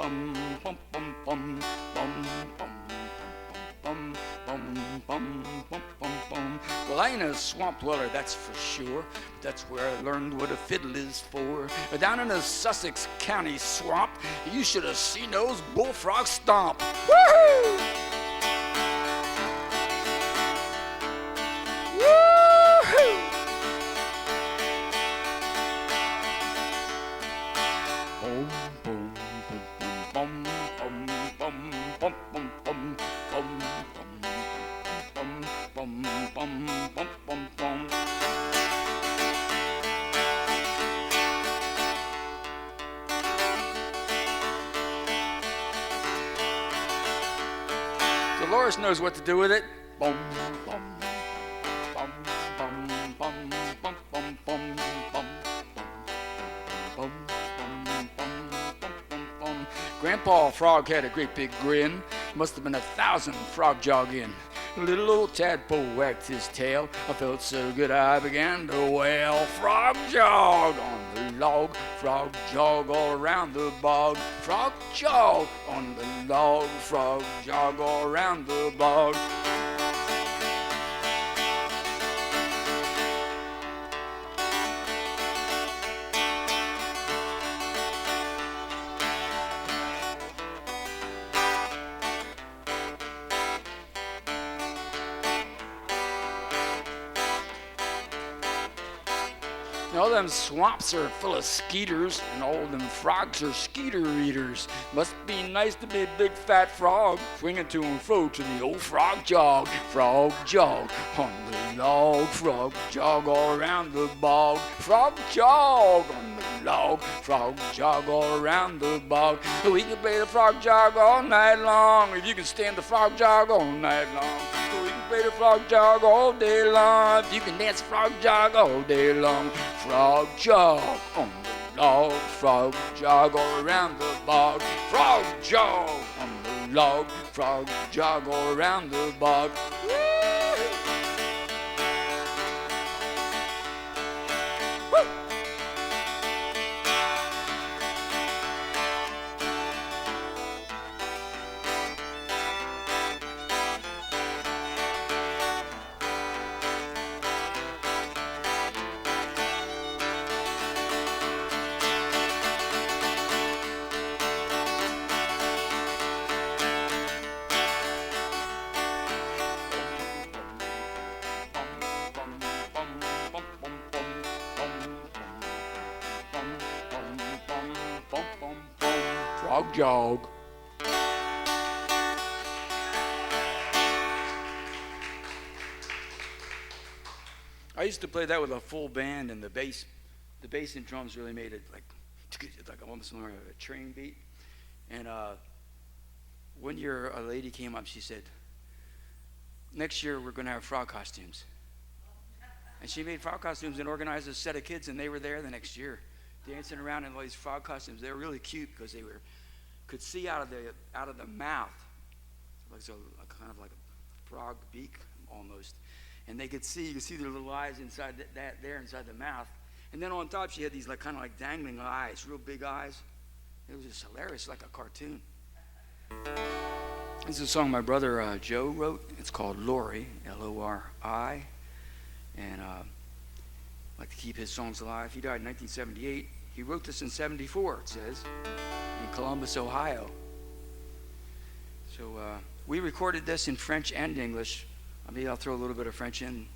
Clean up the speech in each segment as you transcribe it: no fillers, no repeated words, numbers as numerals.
bum, bum, bum, bum, bum, bum. Bum, bum, bum, bum, bum, bum. Well, I ain't a swamp dweller, that's for sure. But that's where I learned what a fiddle is for. Down in the Sussex County swamp, you should have seen those bullfrogs stomp. Woohoo! Woohoo! Boom, boom, boom, boom, bum, bum, bum, bum, bum, bum, bum, bum, bum, bum, bum, bum. Dolores knows what to do with it. Bum, bum, bum, bum, bum, bum, bum, bum, bum, bum, bum. Grandpa Frog had a great big grin. Must have been 1,000 Frog Jog in. Little old tadpole wagged his tail. I felt so good I began to wail. Frog Jog on the log, Frog Jog all around the bog. Frog Jog on the log, Frog Jog all around the bog. All them swamps are full of skeeters, and all them frogs are skeeter eaters. Must be nice to be a big fat frog, swinging to and fro to the old frog jog. Frog jog on the log, frog jog all around the bog. Frog jog on the log, frog jog all around the bog. We can play the frog jog all night long, if you can stand the frog jog all night long. We can play the frog jog all day long, if you can dance the frog jog all day long. Frog jog on the log, frog jog all around the bog. Frog jog on the log, frog jog all around the bog. Frog jog. I used to play that with a full band, and the bass and drums really made it like almost like a train beat. And one year a lady came up, she said, next year we're going to have frog costumes. And she made frog costumes and organized a set of kids, and they were there the next year, dancing around in all these frog costumes. They were really cute because they could see out of the mouth, like a kind of like a frog beak almost, and you could see their little eyes inside inside the mouth, and then on top she had these like kind of like dangling eyes, real big eyes. It was just hilarious, like a cartoon. This is a song my brother Joe wrote. It's called Lori, Lori, and I like to keep his songs alive. He died in 1978. He wrote this in 74, it says, in Columbus, Ohio. So we recorded this in French and English. Maybe I'll throw a little bit of French in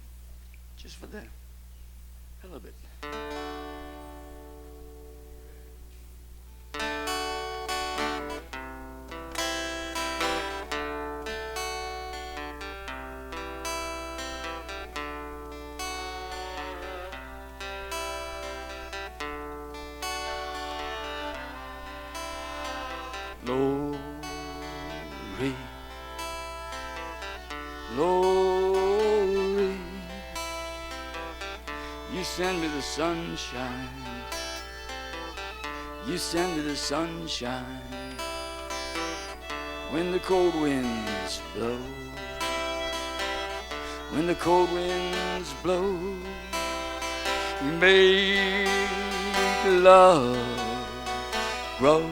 just for a little bit. Lori, Lori, you send me the sunshine, you send me the sunshine, when the cold winds blow, when the cold winds blow, you make love grow.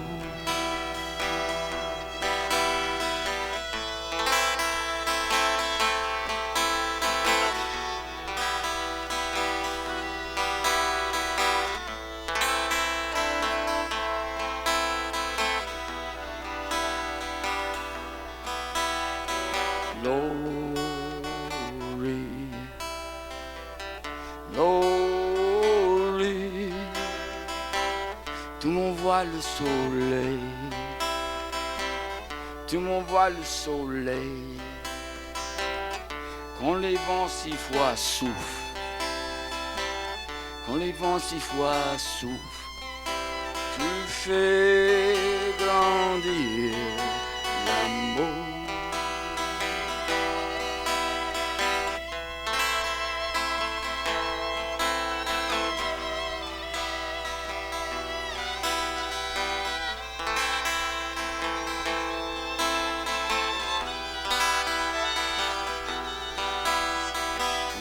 m'envoies le soleil, tu m'envoies le soleil. Quand les vents six fois soufflent, quand les vents six fois soufflent, tu fais grandir l'amour.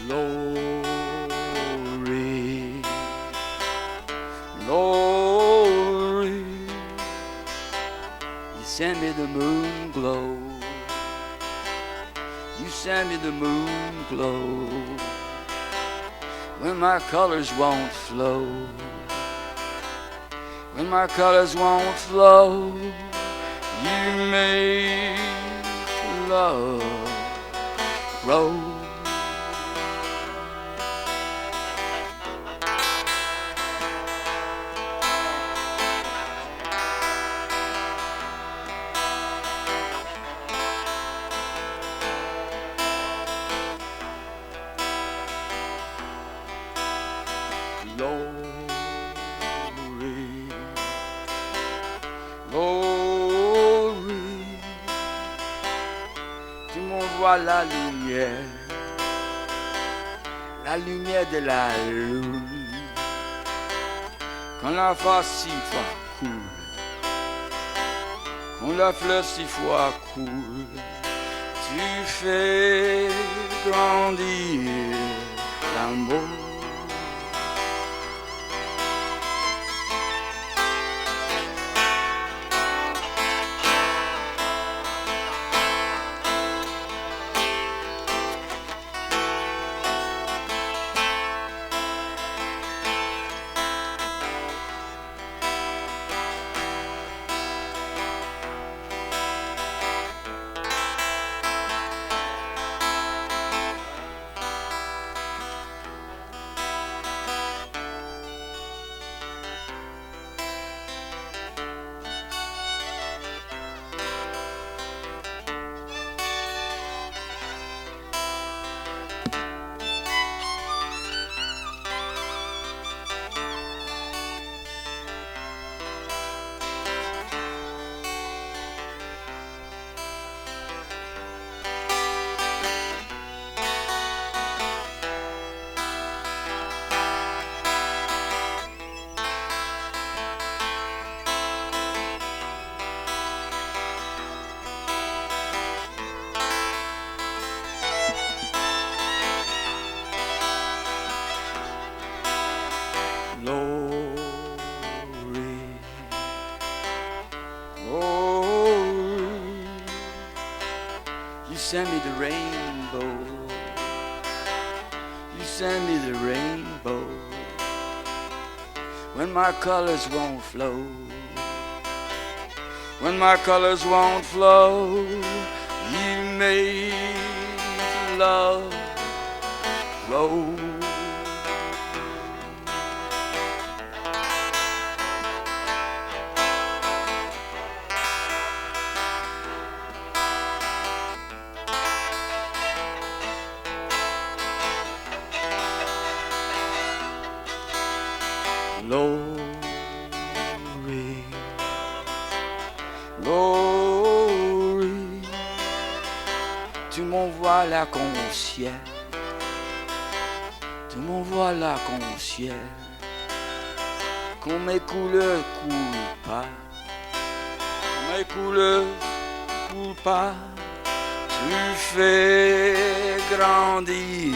Glory, glory, you send me the moon glow, you send me the moon glow, when my colors won't flow, when my colors won't flow, you make love grow. La lumière de la lune, quand la face six fois coule, quand la fleur six fois coule, tu fais grandir l'amour. Send me the rainbow, you send me the rainbow, when my colors won't flow, when my colors won't flow, you make love grow. Glory, glory, tu m'envoies là comme au ciel, tu m'envoies là comme au ciel, quand mes couleurs coulent pas, quand mes couleurs coulent pas, tu fais grandir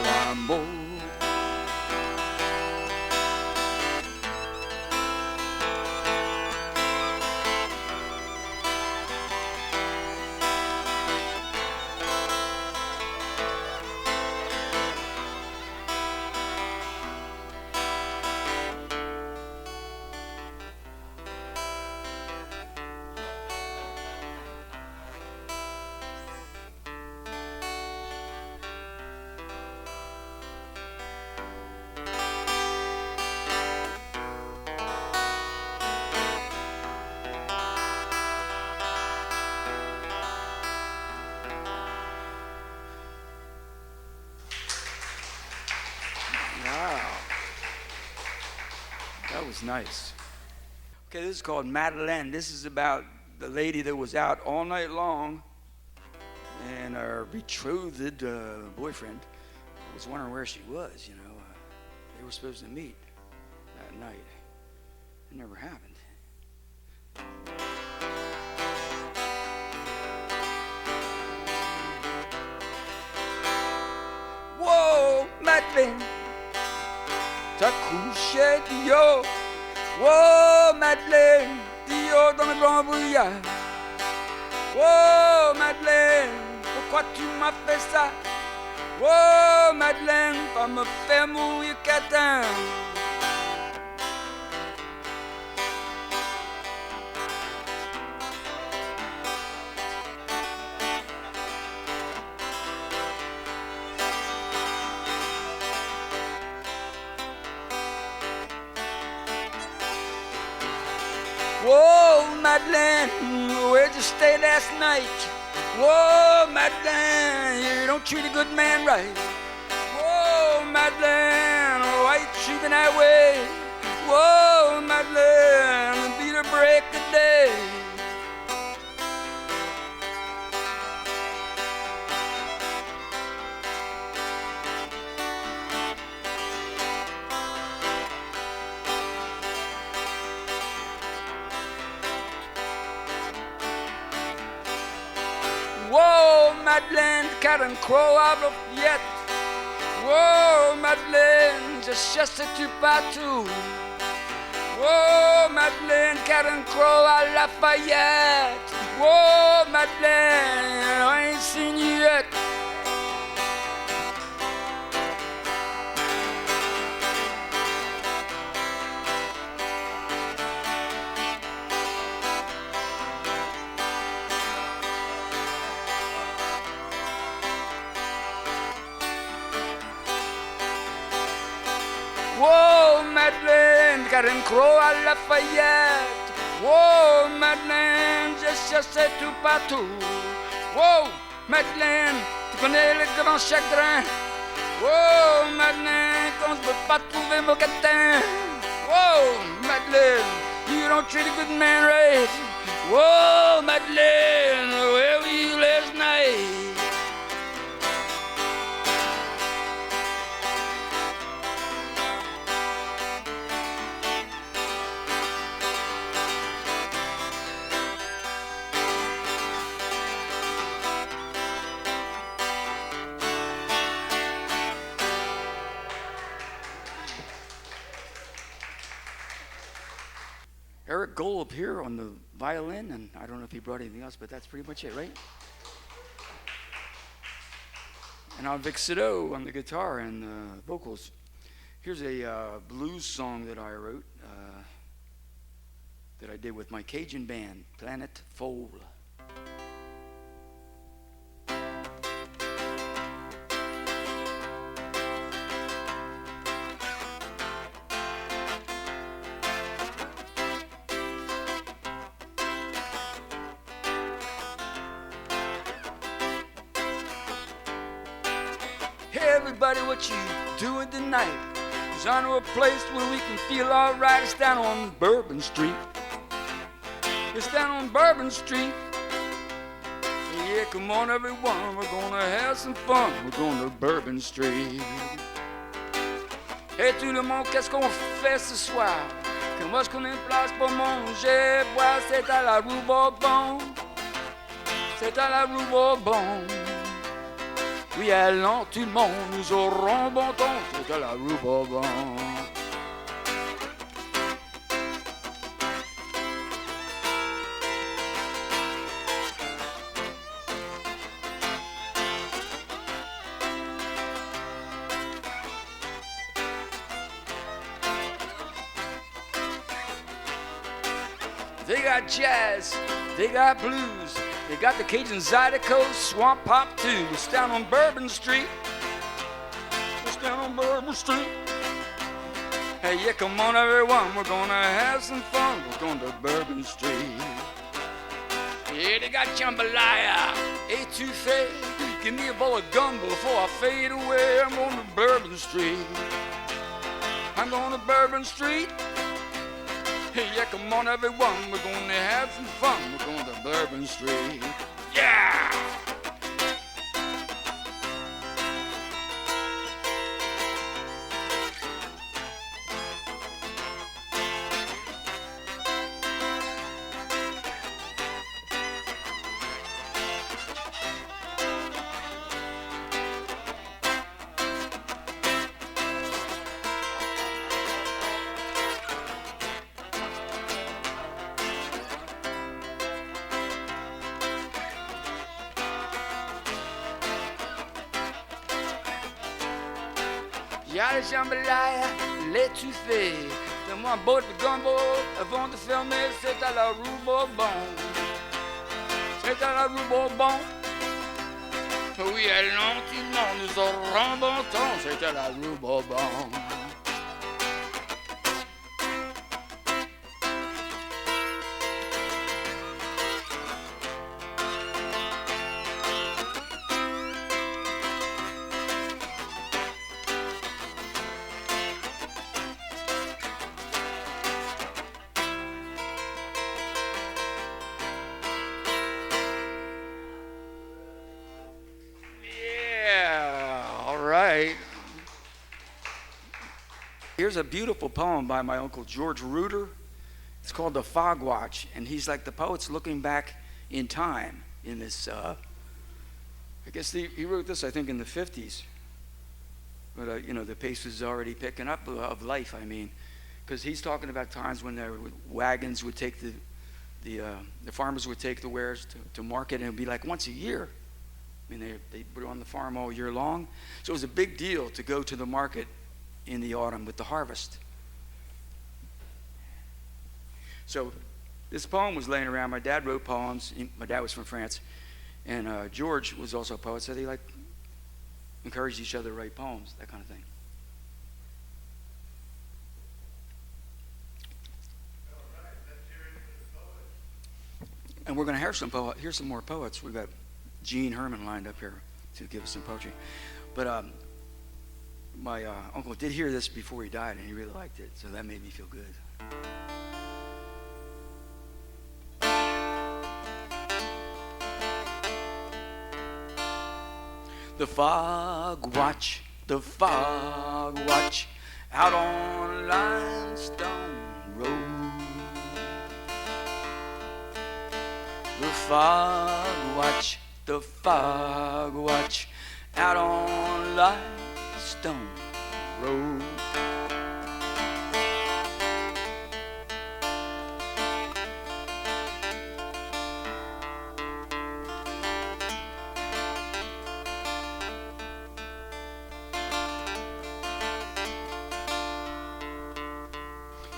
l'amour. was nice. Okay, this is called Madeleine. This is about the lady that was out all night long, and her betrothed boyfriend was wondering where she was, you know. They were supposed to meet that night. It never happened. Whoa, Madeleine, t'as couché Dio. Whoa, Madeleine, Dio dans le grand brouillard. Whoa, Madeleine, pourquoi tu m'as fait ça? Whoa, Madeleine, va me faire mourir catin. Whoa, Madeleine, where'd you stay last night? Whoa, Madeleine, you don't treat a good man right. Whoa, Madeleine, why you treat me that way? Whoa, Madeleine, be the break of day. Whoa, Madeleine, cat and crow out of Fayette. Whoa, Madeleine, je cherche-tu partout. Whoa, Madeleine, cat and crow à la Fayette. Whoa, Madeleine, I ain't seen you yet. Whoa, Madeleine, cat and crow à la Fayette. Whoa, Madeleine, je cherchais tout partout. Whoa, Madeleine, tu connais le grand chagrin. Whoa, Madeleine, quand je peux pas trouver mon catin. Whoa, Madeleine, you don't treat a good man right. Whoa, Madeleine, where were you last night? Golub here on the violin, and I don't know if he brought anything else, but that's pretty much it, right? And I'm Vic Sadot on the guitar and vocals. Here's a blues song that I wrote, that I did with my Cajun band, Planet Foal. Everybody, what you doing tonight? Cause I know a place where we can feel alright. It's down on Bourbon Street. It's down on Bourbon Street. Yeah, come on everyone, we're gonna have some fun. We're going to Bourbon Street. Hey tout le monde, qu'est-ce qu'on fait ce soir? Comment est-ce qu'on a une place pour manger, boire? C'est à la rue Bourbon. C'est à la rue Bourbon. Oui, allons tout le monde, nous aurons bon temps, c'est à la rue Bourbon. They got jazz, they got blues. They got the Cajun Zydeco, Swamp Pop too. It's down on Bourbon Street. It's down on Bourbon Street. Hey, yeah, come on everyone, we're gonna have some fun. We're going to Bourbon Street. Yeah, they got jambalaya, etouffee. Give me a bowl of gum before I fade away. I'm going to Bourbon Street. I'm going to Bourbon Street. Hey, yeah, come on everyone, we're gonna have some fun. We're going to Bourbon Street. Yeah! Y'a jambalaya, l'étouffée. Fais-moi un bout de gumbo avant de fermer. C'est à la rue Bourbon. C'est à la rue Bourbon. Oui, elle lentement nous aurons bon temps. C'est à la rue Bourbon. Here's a beautiful poem by my uncle George Reuter. It's called The Fog Watch, and he's like the poet's looking back in time in this, I guess he wrote this, I think, in the 50s. But, you know, the pace was already picking up of life, I mean, because he's talking about times when the wagons would take the farmers would take the wares to market, and it would be like once a year. I mean, they were on the farm all year long. So it was a big deal to go to the market in the autumn with the harvest. So this poem was laying around. My dad wrote poems. My dad was from France. And George was also a poet, so they encouraged each other to write poems, that kind of thing. All right, let's hear it from the poets. And we're going to hear some more poets. We've got Gene Herman lined up here to give us some poetry. But my uncle did hear this before he died, and he really liked it, so that made me feel good. The fog watch, out on Limestone Road. The fog watch, out on Limestone Road.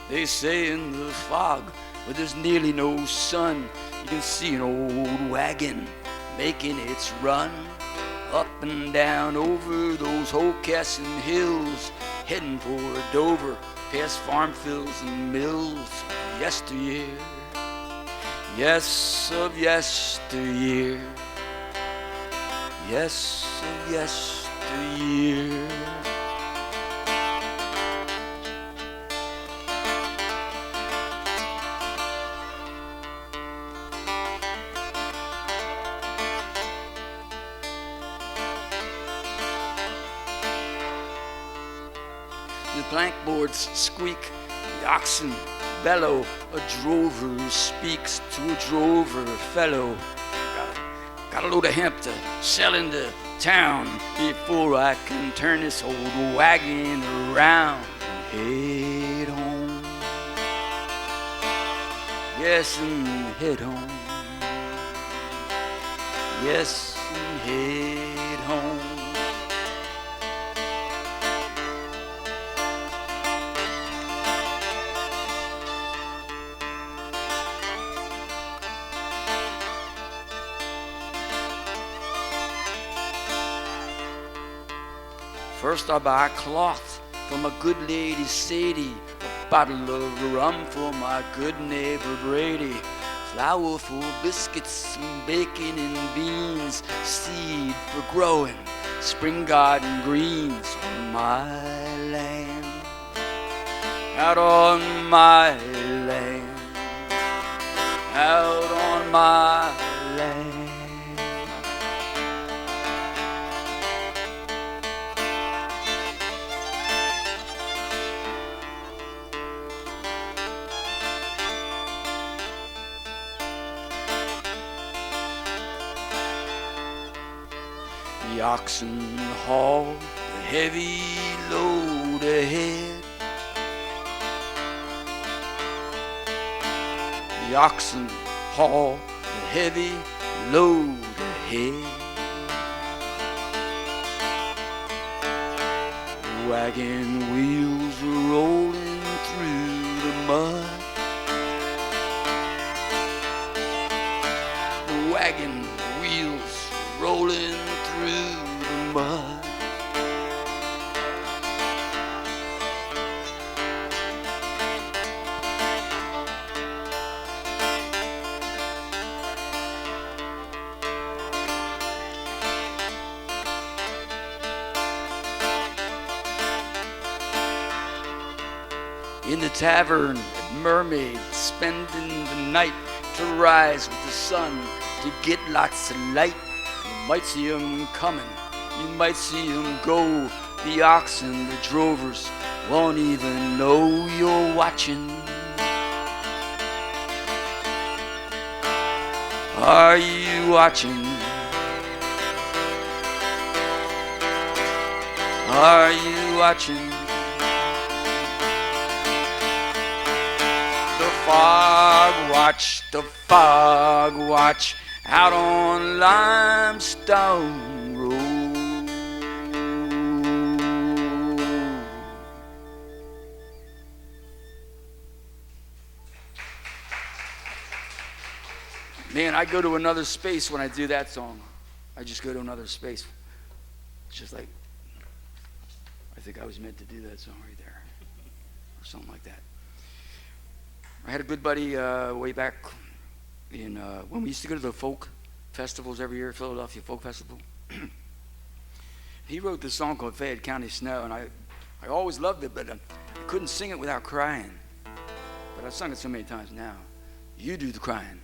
They say in the fog, where there's nearly no sun, you can see an old wagon making its run up and down over those Ochs hills, heading for Dover, past farm fields and mills of yesteryear. Yes, of yesteryear. Yes, of yesteryear. The plankboards squeak, the oxen bellow, a drover speaks to a drover fellow. Got a load of hemp to sell into town before I can turn this old wagon around and head home. Yes, and head home. Yes, and head home. First I buy cloth from a good lady Sadie, a bottle of rum for my good neighbor Brady, flour for biscuits, some bacon and beans, seed for growing, spring garden greens on my land, out on my land. out on my land. The oxen haul the heavy load ahead. The oxen haul the heavy load ahead. The wagon wheels are rolling through the mud. The wagon wheels rolling through the mud. In the tavern at Mermaid, spending the night to rise with the sun, to get lots of light. You might see them coming, you might see them go. The oxen, the drovers, won't even know you're watching. Are you watching? Are you watching? The fog watch out on Limestone Road. Man, I go to another space when I do that song. I just go to another space. It's just like, I think I was meant to do that song right there, or something like that. I had a good buddy way back in when we used to go to the folk festivals every year, Philadelphia Folk Festival. He wrote this song called Fayette County Snow, and I always loved it, but I couldn't sing it without crying. But I've sung it so many times now. You do the crying.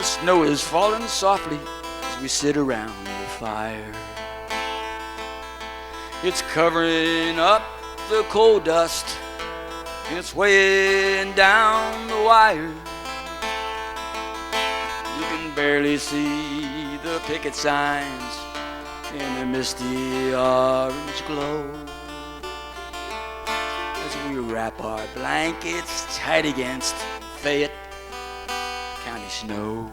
Snow is falling softly as we sit around the fire. It's covering up the coal dust, and it's weighing down the wire. You can barely see the picket signs in the misty orange glow as we wrap our blankets tight against Fayette County snow.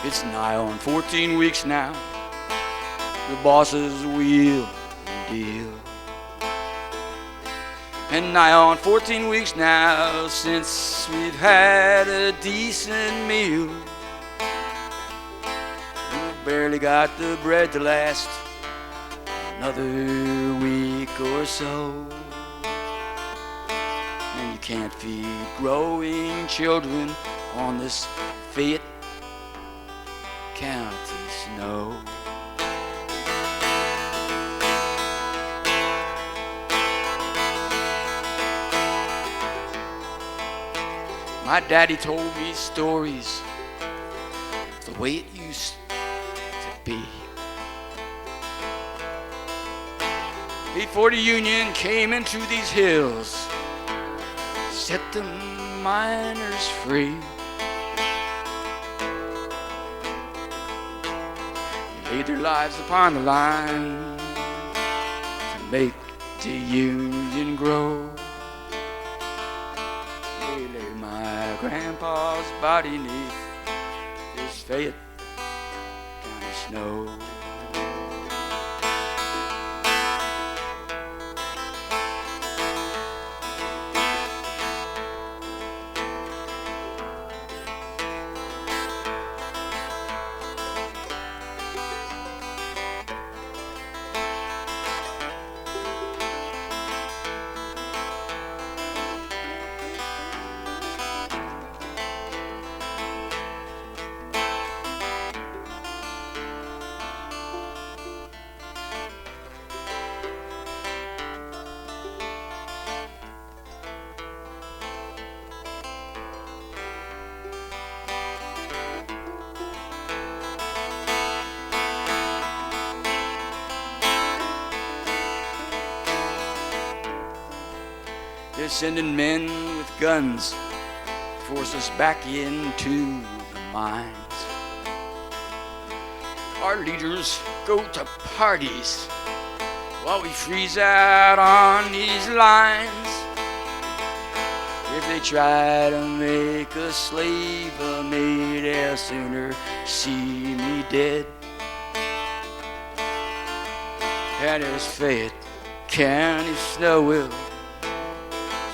It's nigh on 14 weeks now, the bosses wheel and deal. And nigh on 14 weeks now since we've had a decent meal. We've barely got the bread to last another week or so. And you can't feed growing children on this Fayette County snow. My daddy told me stories the way it used to be. Before the Union came into these hills, set the miners free. They laid their lives upon the line to make the Union grow. They laid my grandpa's body neath this Fayette County snow. They're sending men with guns to force us back into the mines. Our leaders go to parties while we freeze out on these lines. If they try to make a slave of me, they'll sooner see me dead. And this Fayette County snow will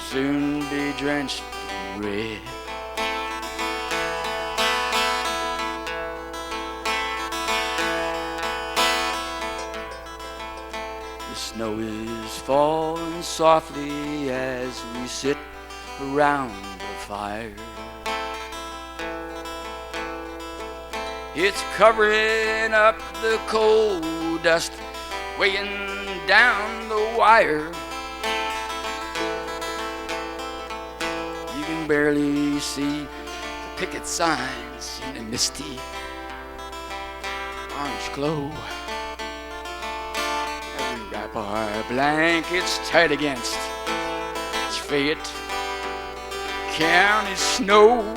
soon be drenched in red. The snow is falling softly as we sit around the fire. It's covering up the coal dust, weighing down the wire. You can barely see the picket signs in the misty orange glow. And we wrap our blankets tight against this Fayette County snow.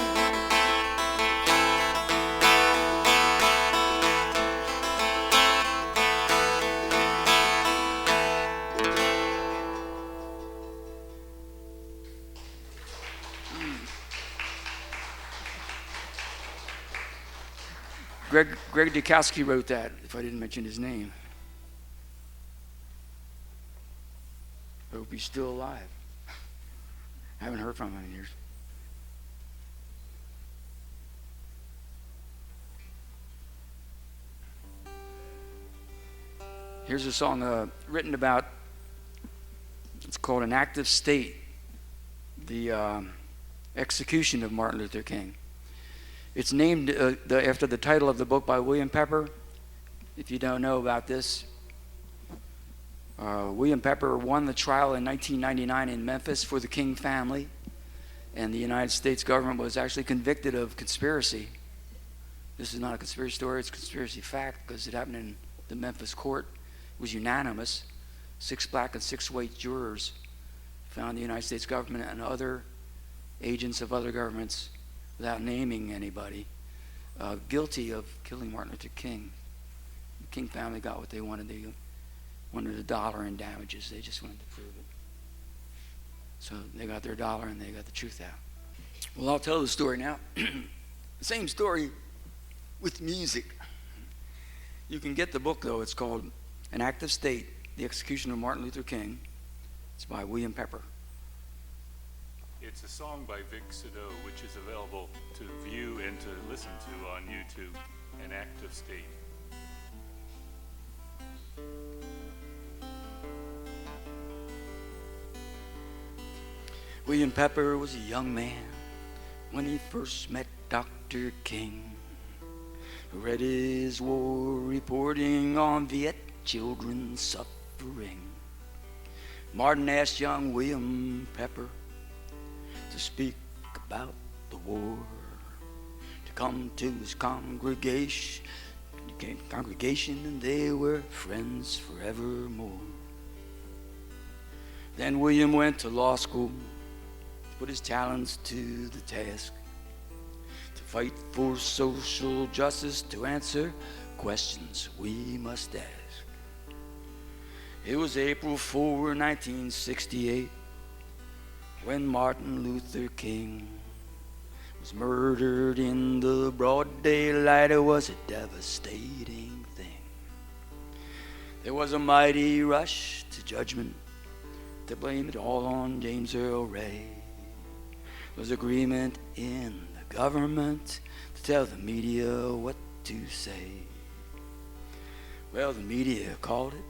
Greg DeCowsky wrote that, if I didn't mention his name. I hope he's still alive. I haven't heard from him in years. Here's a song written about, it's called An Active State, the execution of Martin Luther King. It's named after the title of the book by William Pepper. If you don't know about this, William Pepper won the trial in 1999 in Memphis for the King family, and the United States government was actually convicted of conspiracy. This is not a conspiracy story, it's a conspiracy fact because it happened in the Memphis court. It was unanimous. 6 black and 6 white jurors found the United States government and other agents of other governments, without naming anybody, guilty of killing Martin Luther King. The King family got what they wanted. They wanted $1 in damages. They just wanted to prove it. So they got their $1 and they got the truth out. Well, I'll tell the story now. The same story with music. You can get the book, though. It's called An Active State, The Execution of Martin Luther King. It's by William Pepper. It's a song by Vic Sadot, which is available to view and to listen to on YouTube, An Active State. William Pepper was a young man when he first met Dr. King, who read his war reporting on Viet children suffering. Martin asked young William Pepper to speak about the war, to come to his congregation, and they were friends forevermore. Then William went to law school, to put his talents to the task, to fight for social justice, to answer questions we must ask. It was April 4, 1968, when Martin Luther King was murdered in the broad daylight. It was a devastating thing. There was a mighty rush to judgment to blame it all on James Earl Ray. There was agreement in the government to tell the media what to say. Well, the media called it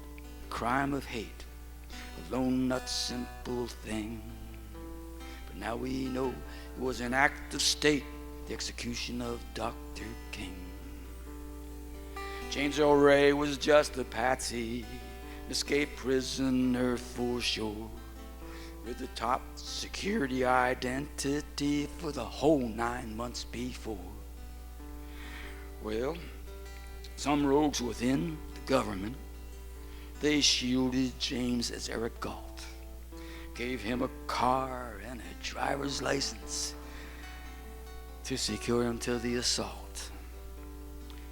a crime of hate, a lone nut simple thing. But now we know it was an act of state, the execution of Dr. King. James Earl Ray was just a patsy, an escaped prisoner for sure, with the top security identity for the whole 9 months before. Well, some rogues within the government, they shielded James as Eric Galt, gave him a car and a driver's license to secure him to the assault.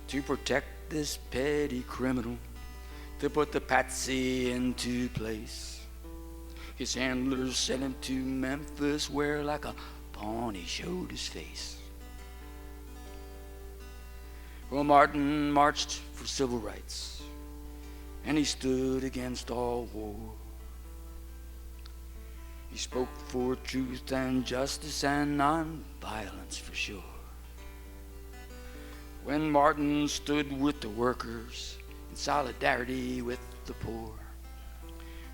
To protect this petty criminal, to put the patsy into place, his handlers sent him to Memphis, where like a pawn he showed his face. Well, Martin marched for civil rights, and he stood against all war. He spoke for truth and justice and non-violence for sure. When Martin stood with the workers in solidarity with the poor,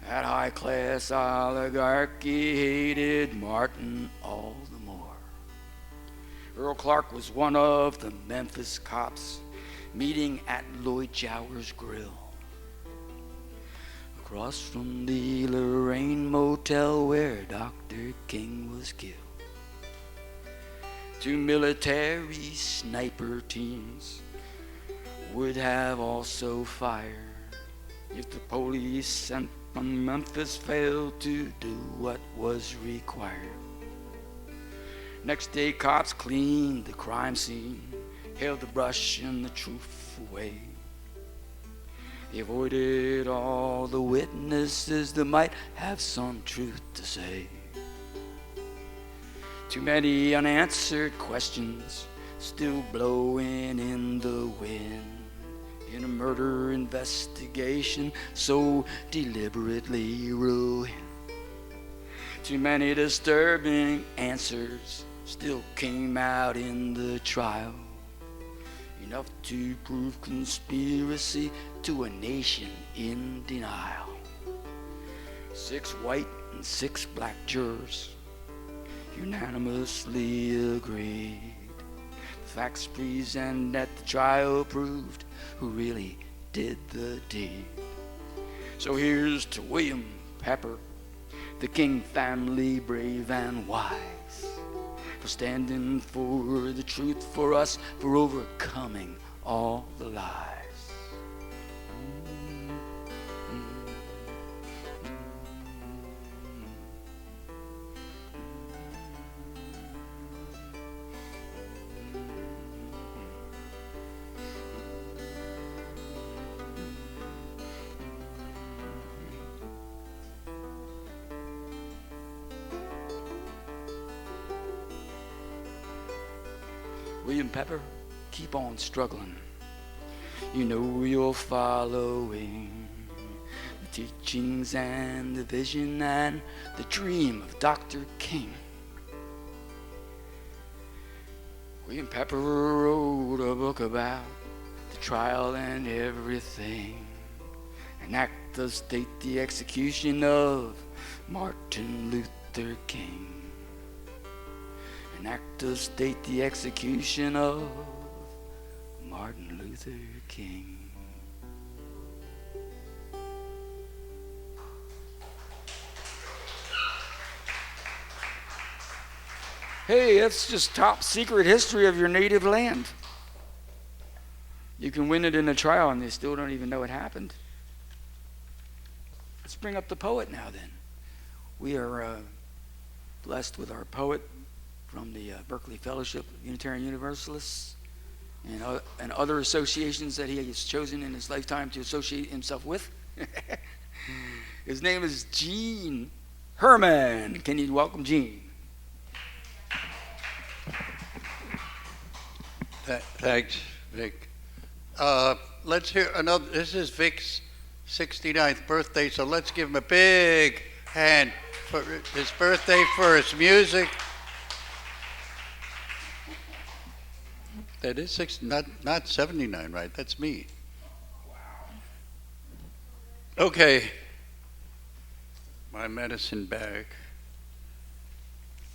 that high-class oligarchy hated Martin all the more. Earl Clark was one of the Memphis cops meeting at Lloyd Jower's Grill, across from the Lorraine Motel where Dr. King was killed. 2 military sniper teams would have also fired if the police sent from Memphis failed to do what was required. Next day, cops cleaned the crime scene, hailed the brush and the truth away. They avoided all the witnesses that might have some truth to say. Too many unanswered questions still blowing in the wind in a murder investigation so deliberately ruined. Too many disturbing answers still came out in the trial, enough to prove conspiracy to a nation in denial. 6 white and 6 black jurors unanimously agreed. The facts presented at the trial proved who really did the deed. So here's to William Pepper, the King family, brave and wise, for standing for the truth for us, for overcoming all the lies. William Pepper, keep on struggling. You know you're following the teachings and the vision and the dream of Dr. King. William Pepper wrote a book about the trial and everything, an act of state, the execution of Martin Luther King. An act of state, the execution of Martin Luther King. Hey, that's just top secret history of your native land. You can win it in a trial and they still don't even know it happened. Let's bring up the poet now then. We are blessed with our poet from the Berkeley Fellowship of Unitarian Universalists and other associations that he has chosen in his lifetime to associate himself with. His name is Herman. Can you welcome Gene? Thanks, Vic. Let's hear another. This is Vic's 69th birthday, so let's give him a big hand for his birthday, for his music. That is not 79, right? That's me. Okay. My medicine bag.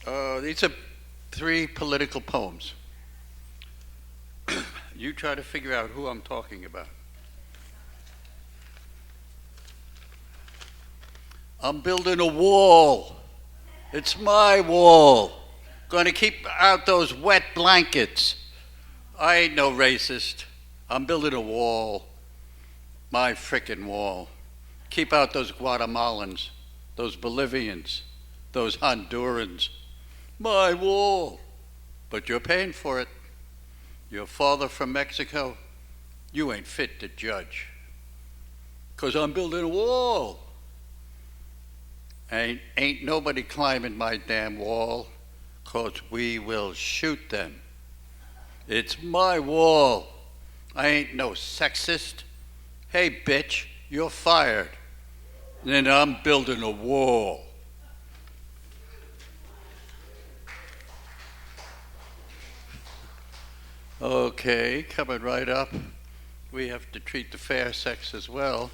These are 3 political poems. You try to figure out who I'm talking about. I'm building a wall. It's my wall. Going to keep out those wet blankets. I ain't no racist. I'm building a wall. My frickin' wall. Keep out those Guatemalans, those Bolivians, those Hondurans. My wall. But you're paying for it. Your father from Mexico, you ain't fit to judge. 'Cause I'm building a wall. Ain't nobody climbing my damn wall, 'cause we will shoot them. It's my wall. I ain't no sexist. Hey, bitch, you're fired. Then I'm building a wall. Okay, coming right up. We have to treat the fair sex as well.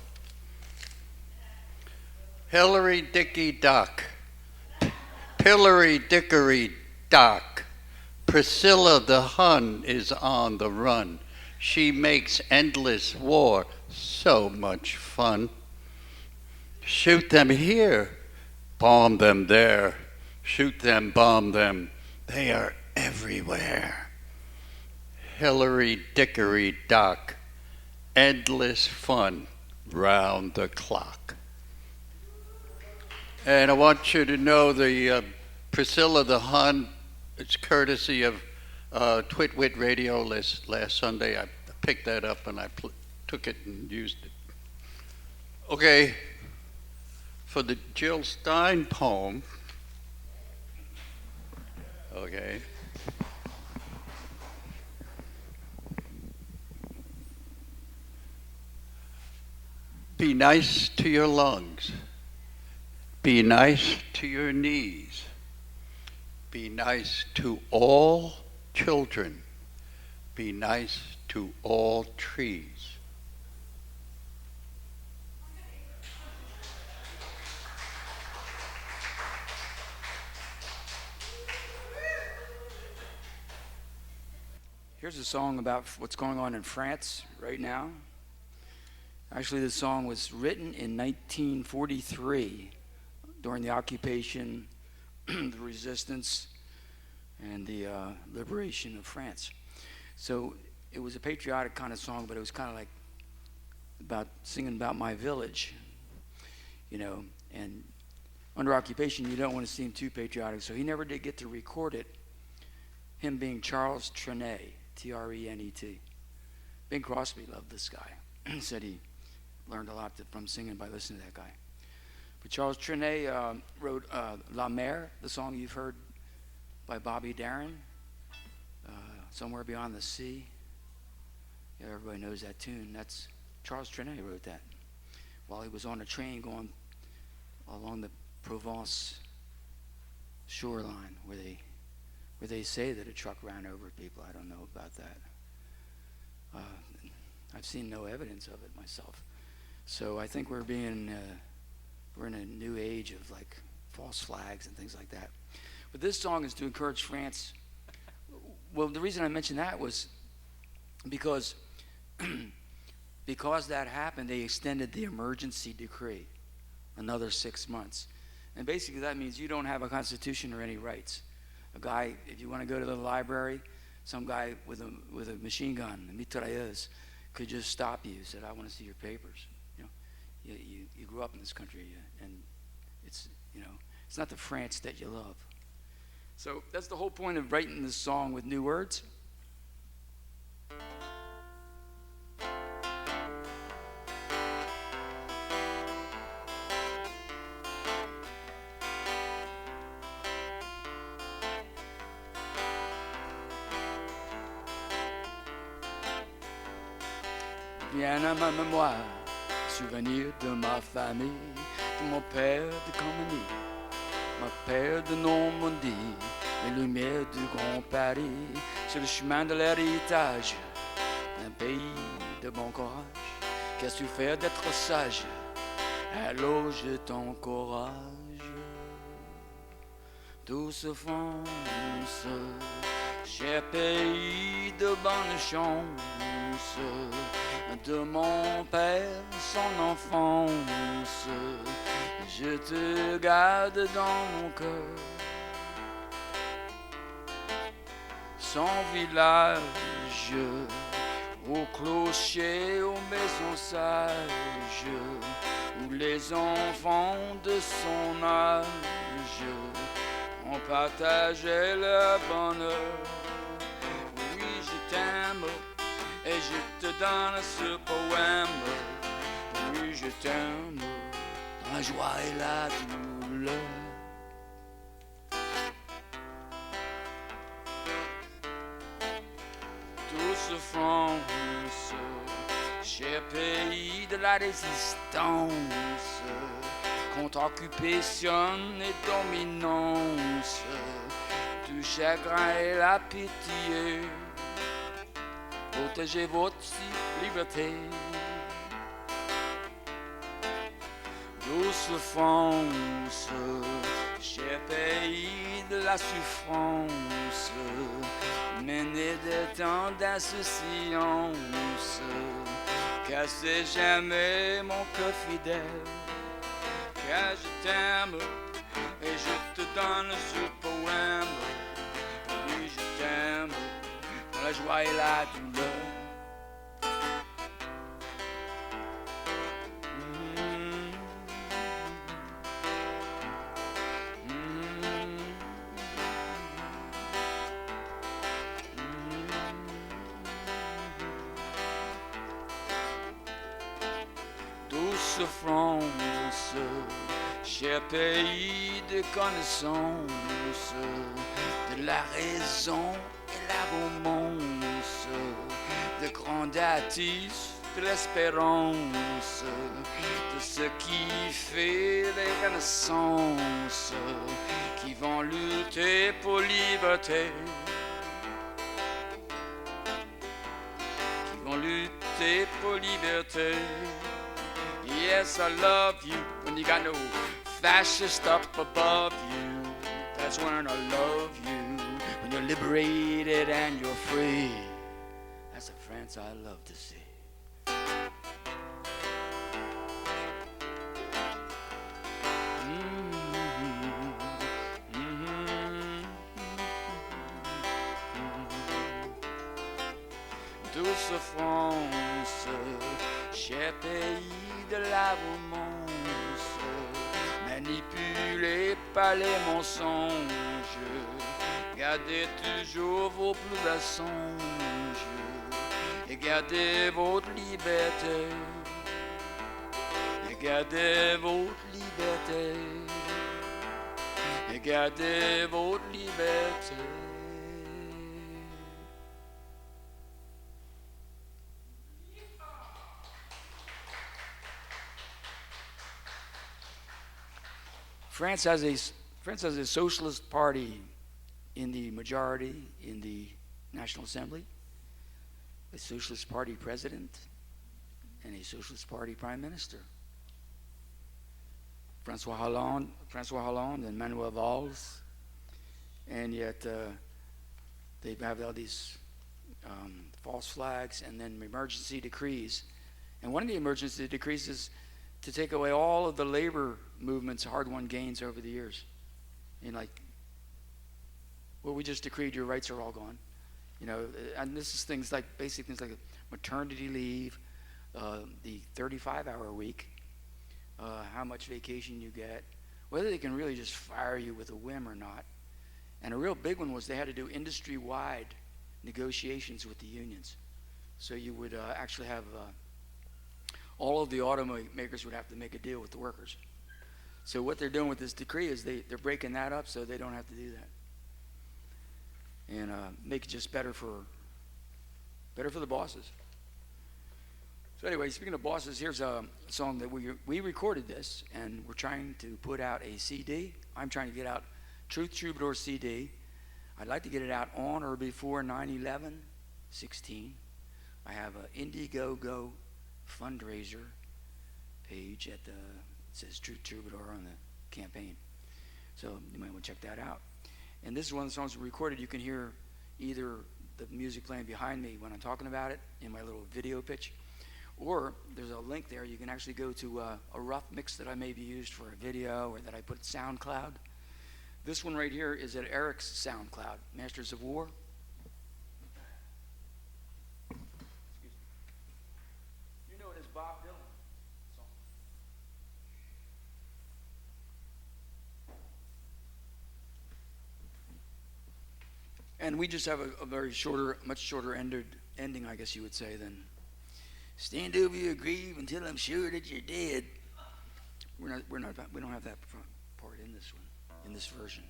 Hillary Dicky Doc. Pillory Dickery Doc. Priscilla the Hun is on the run. She makes endless war so much fun. Shoot them here, bomb them there. Shoot them, bomb them. They are everywhere. Hillary Dickery Doc. Endless fun round the clock. And I want you to know the Priscilla the Hun, it's courtesy of Twitwit Radio last Sunday. I picked that up and I took it and used it. Okay, for the Jill Stein poem, okay. Be nice to your lungs. Be nice to your knees. Be nice to all children. Be nice to all trees. Here's a song about what's going on in France right now. Actually, this song was written in 1943 during the occupation, the resistance, and the liberation of France. So it was a patriotic kind of song, but it was kind of like about singing about my village, you know. And under occupation, you don't want to seem too patriotic, so he never did get to record it. Him being Charles Trenet, T-R-E-N-E-T. Bing Crosby loved this guy. Said he learned a lot from singing by listening to that guy. But Charles Trenet wrote La Mer, the song you've heard by Bobby Darin, Somewhere Beyond the Sea. Yeah, everybody knows that tune. That's Charles Trenet wrote that while he was on a train going along the Provence shoreline where they say that a truck ran over people. I don't know about that. I've seen no evidence of it myself. So I think we're in a new age of like false flags and things like that. But this song is to encourage France. Well, the reason I mentioned that was because that happened, they extended the emergency decree another 6 months. And basically that means you don't have a constitution or any rights. A guy, if you want to go to the library, some guy with a machine gun, a mitrailleuse, could just stop you. Said, "I want to see your papers." You know, you grew up in this country, and it's it's not the France that you love. So that's the whole point of writing this song with new words. viennent à ma mémoire, souvenirs de ma famille, de mon père de Comin, mon père de Normandie, les lumières du Grand Paris, sur le chemin de l'héritage, d'un pays de bon courage. Qu'est-ce que tu fais d'être sage? Alors je t'encourage. Douce France, cher pays de bonne chance, de mon père son enfance, je te garde dans mon cœur. Son village, au clocher, aux maisons sages, où les enfants de son âge ont partagé leur bonheur. Oui, je t'aime et je te donne ce poème. Oui, je t'aime dans la joie et la douleur. Douce France, cher pays de la résistance, contre occupation et dominance, du chagrin et la pitié, protégez votre liberté. Douce France, cher pays de la souffrance, mené de temps d'insouciance, cassez jamais mon cœur fidèle, car je t'aime et je te donne ce poème. Oui, je t'aime dans la joie et la douleur. Douce France, cher pays de connaissance, de la raison et la romance, de grands artistes de l'espérance, de ce qui fait les renaissances, qui vont lutter pour liberté, qui vont lutter pour liberté. Yes, I love you when you got no fascist up above you. That's when I love you, when you're liberated and you're free. That's the France I love to see. Douce France, cher pays de la romance, manipulé par les mensonges, gardez toujours vos plus bas songes, et gardez votre liberté, et gardez votre liberté, et gardez votre liberté. France has a socialist party in the majority in the National Assembly, a socialist party president, and a socialist party prime minister. François Hollande and Manuel Valls, and yet they have all these false flags and then emergency decrees. And one of the emergency decrees is to take away all of the labor movement's hard-won gains over the years. And like, well, we just decreed your rights are all gone. You know, and this is things like, basic things like maternity leave, the 35-hour week, how much vacation you get, whether they can really just fire you with a whim or not. And a real big one was they had to do industry-wide negotiations with the unions. So you would actually have all of the automakers would have to make a deal with the workers. So what they're doing with this decree is they're breaking that up so they don't have to do that. And make it just better for the bosses. So anyway, speaking of bosses, here's a song that we recorded this, and we're trying to put out a CD. I'm trying to get out Truth Troubadour CD. I'd like to get it out on or before 9/11/16. I have an Indiegogo fundraiser page at it says Truth Troubadour on the campaign. So you might want to check that out. And this is one of the songs we recorded. You can hear either the music playing behind me when I'm talking about it in my little video pitch, or there's a link there. You can actually go to a rough mix that I maybe used for a video or that I put at SoundCloud. This one right here is at Eric's SoundCloud, Masters of War. You know it as Bob Dylan song. And we just have a very shorter, much shorter ending, I guess you would say, than stand over your grave until I'm sure that you're dead. We don't have that part in this one, in this version.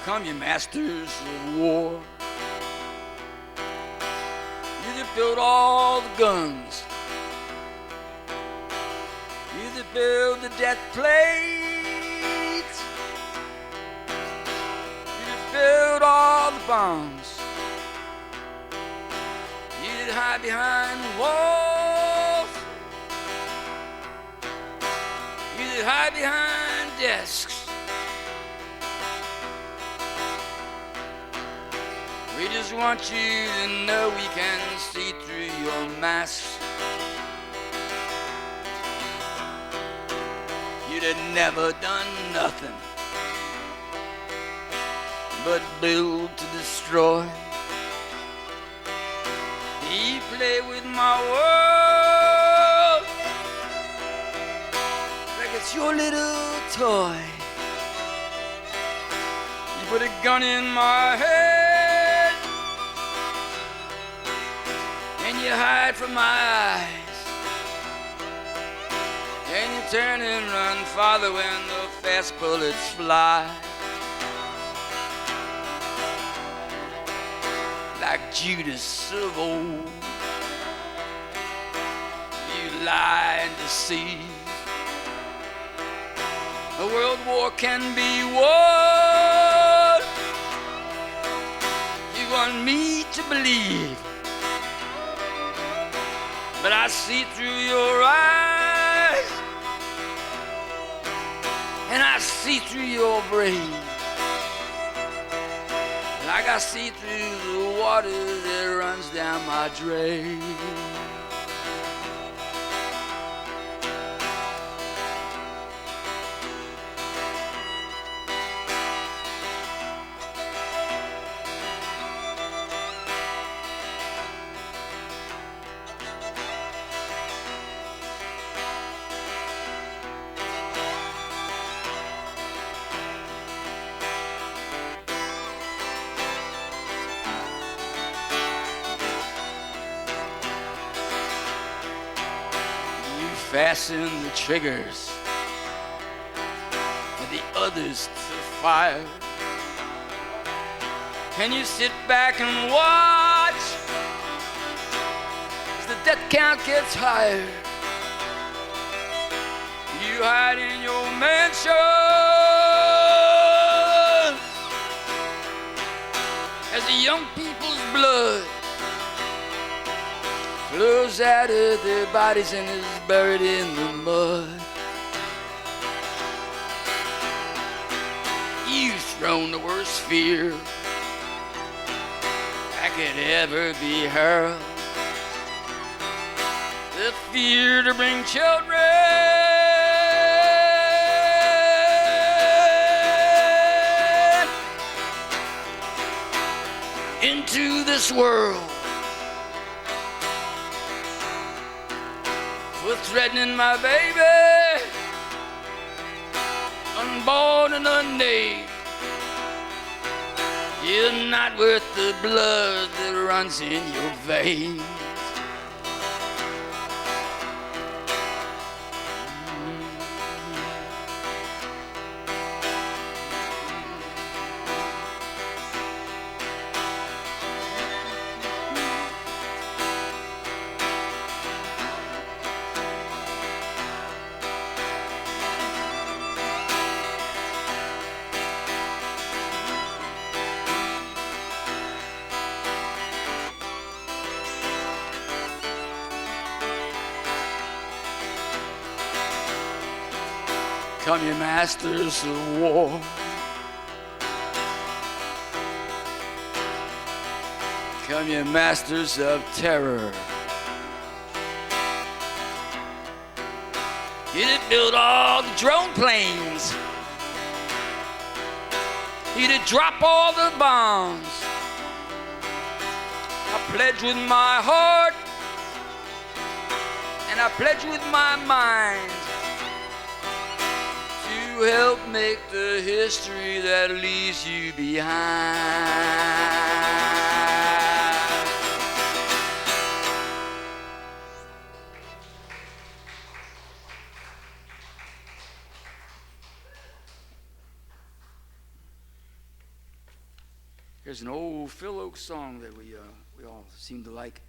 Come, you masters of war, you that build all the guns, you that build the death plates, you that build all the bombs, you that hide behind walls, you that hide behind desks. We just want you to know we can see through your masks. You'd have never done nothing but build to destroy. You play with my world like it's your little toy. You put a gun in my head and you hide from my eyes, and you turn and run farther when the fast bullets fly. Like Judas of old, you lie and deceive. A world war can be won. You want me to believe, but I see through your eyes, and I see through your brain, like I see through the water that runs down my drain. Fasten the triggers for the others to fire. Can you sit back and watch as the death count gets higher? You hide in your mansion as the young people's blood flows out of their bodies and is buried in the mud. You've thrown the worst fear that could ever be hurled. The fear to bring children into this world. For threatening my baby, unborn and unnamed. You're not worth the blood that runs in your veins. Come ye masters of war. Come ye masters of terror. You that build all the drone planes. You that drop all the bombs. I pledge with my heart and I pledge with my mind to help make the history that leaves you behind. Here's an old Phil Ochs song that we all seem to like.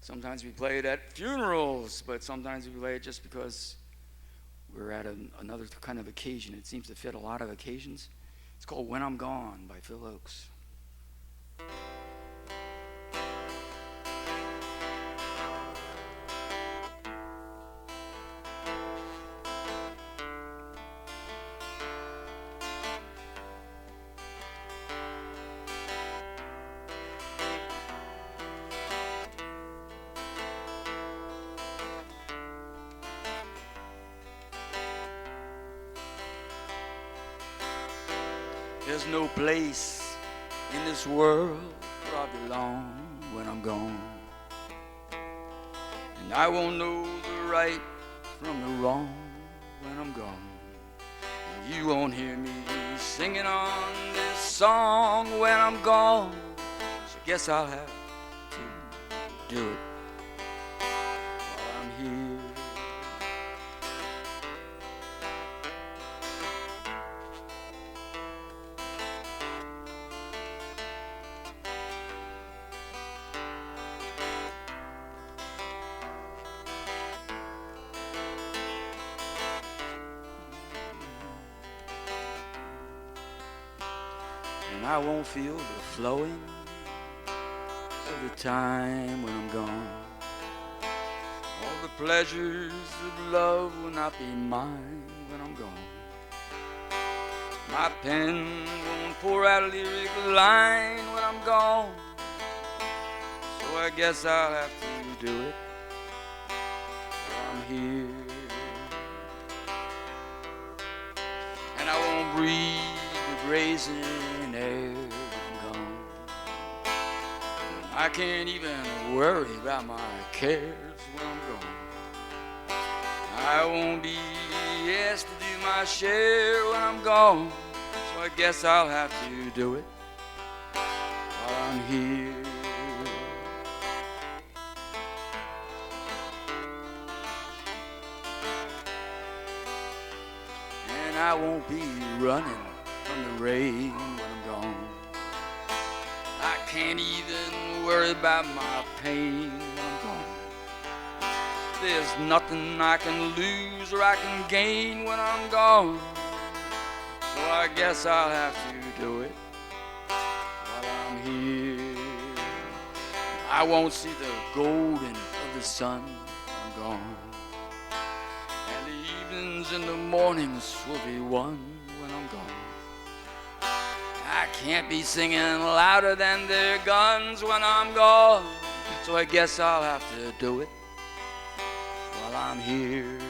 Sometimes we play it at funerals, but sometimes we play it just because we're at another kind of occasion. It seems to fit a lot of occasions. It's called When I'm Gone by Phil Ochs. There's no place in this world where I belong when I'm gone. And I won't know the right from the wrong when I'm gone. And you won't hear me singing on this song when I'm gone. So guess I'll have to do it while I'm here. I won't feel the flowing of the time when I'm gone. All the pleasures of love will not be mine when I'm gone. My pen won't pour out a lyric line when I'm gone. So I guess I'll have to do it while I'm here. And I won't breathe the grazing air when I'm gone. I can't even worry about my cares when I'm gone. I won't be asked to do my share when I'm gone. So I guess I'll have to do it while I'm here. And I won't be running from the rain when I'm gone. I can't even worry about my pain when I'm gone. There's nothing I can lose or I can gain when I'm gone. So I guess I'll have to do it while I'm here. I won't see the golden of the sun when I'm gone. And the evenings and the mornings will be one when I'm gone. I can't be singing louder than their guns when I'm gone. So I guess I'll have to do it while I'm here.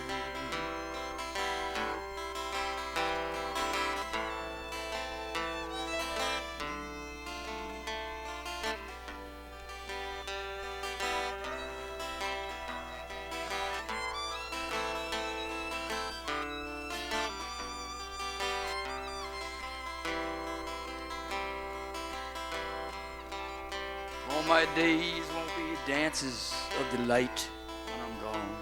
My days won't be dances of delight when I'm gone.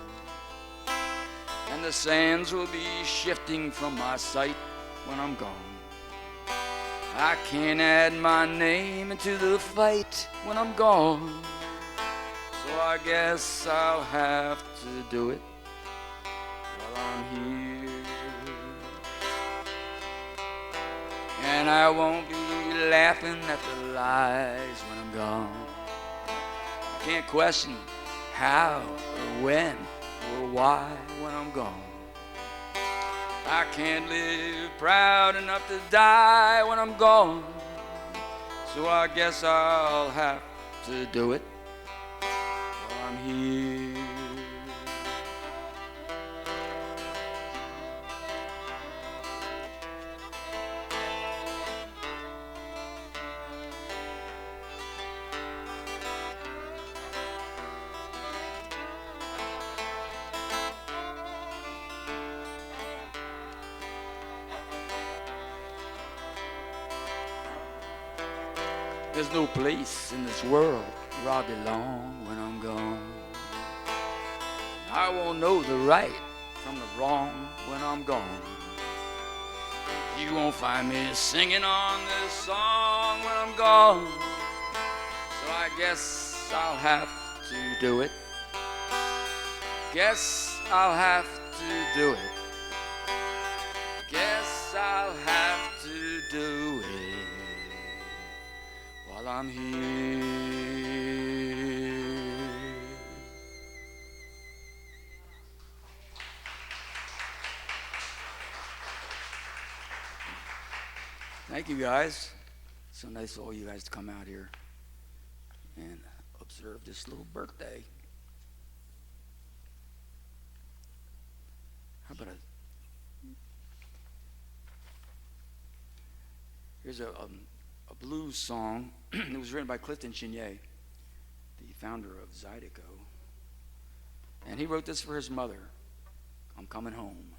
And the sands will be shifting from my sight when I'm gone. I can't add my name into the fight when I'm gone. So I guess I'll have to do it while I'm here. And I won't be laughing at the lies when I'm gone. Can't question how or when or why when I'm gone. I can't live proud enough to die when I'm gone. So I guess I'll have to do it while I'm here. There's no place in this world where I belong when I'm gone. I won't know the right from the wrong when I'm gone. You won't find me singing on this song when I'm gone. So I guess I'll have to do it. Guess I'll have to do it. Guess I'll have to do it while I'm here. Thank you guys. It's so nice of all you guys to come out here and observe this little birthday. How about here's a blues song. It was written by Clifton Chenier, the founder of Zydeco. And he wrote this for his mother. I'm coming home.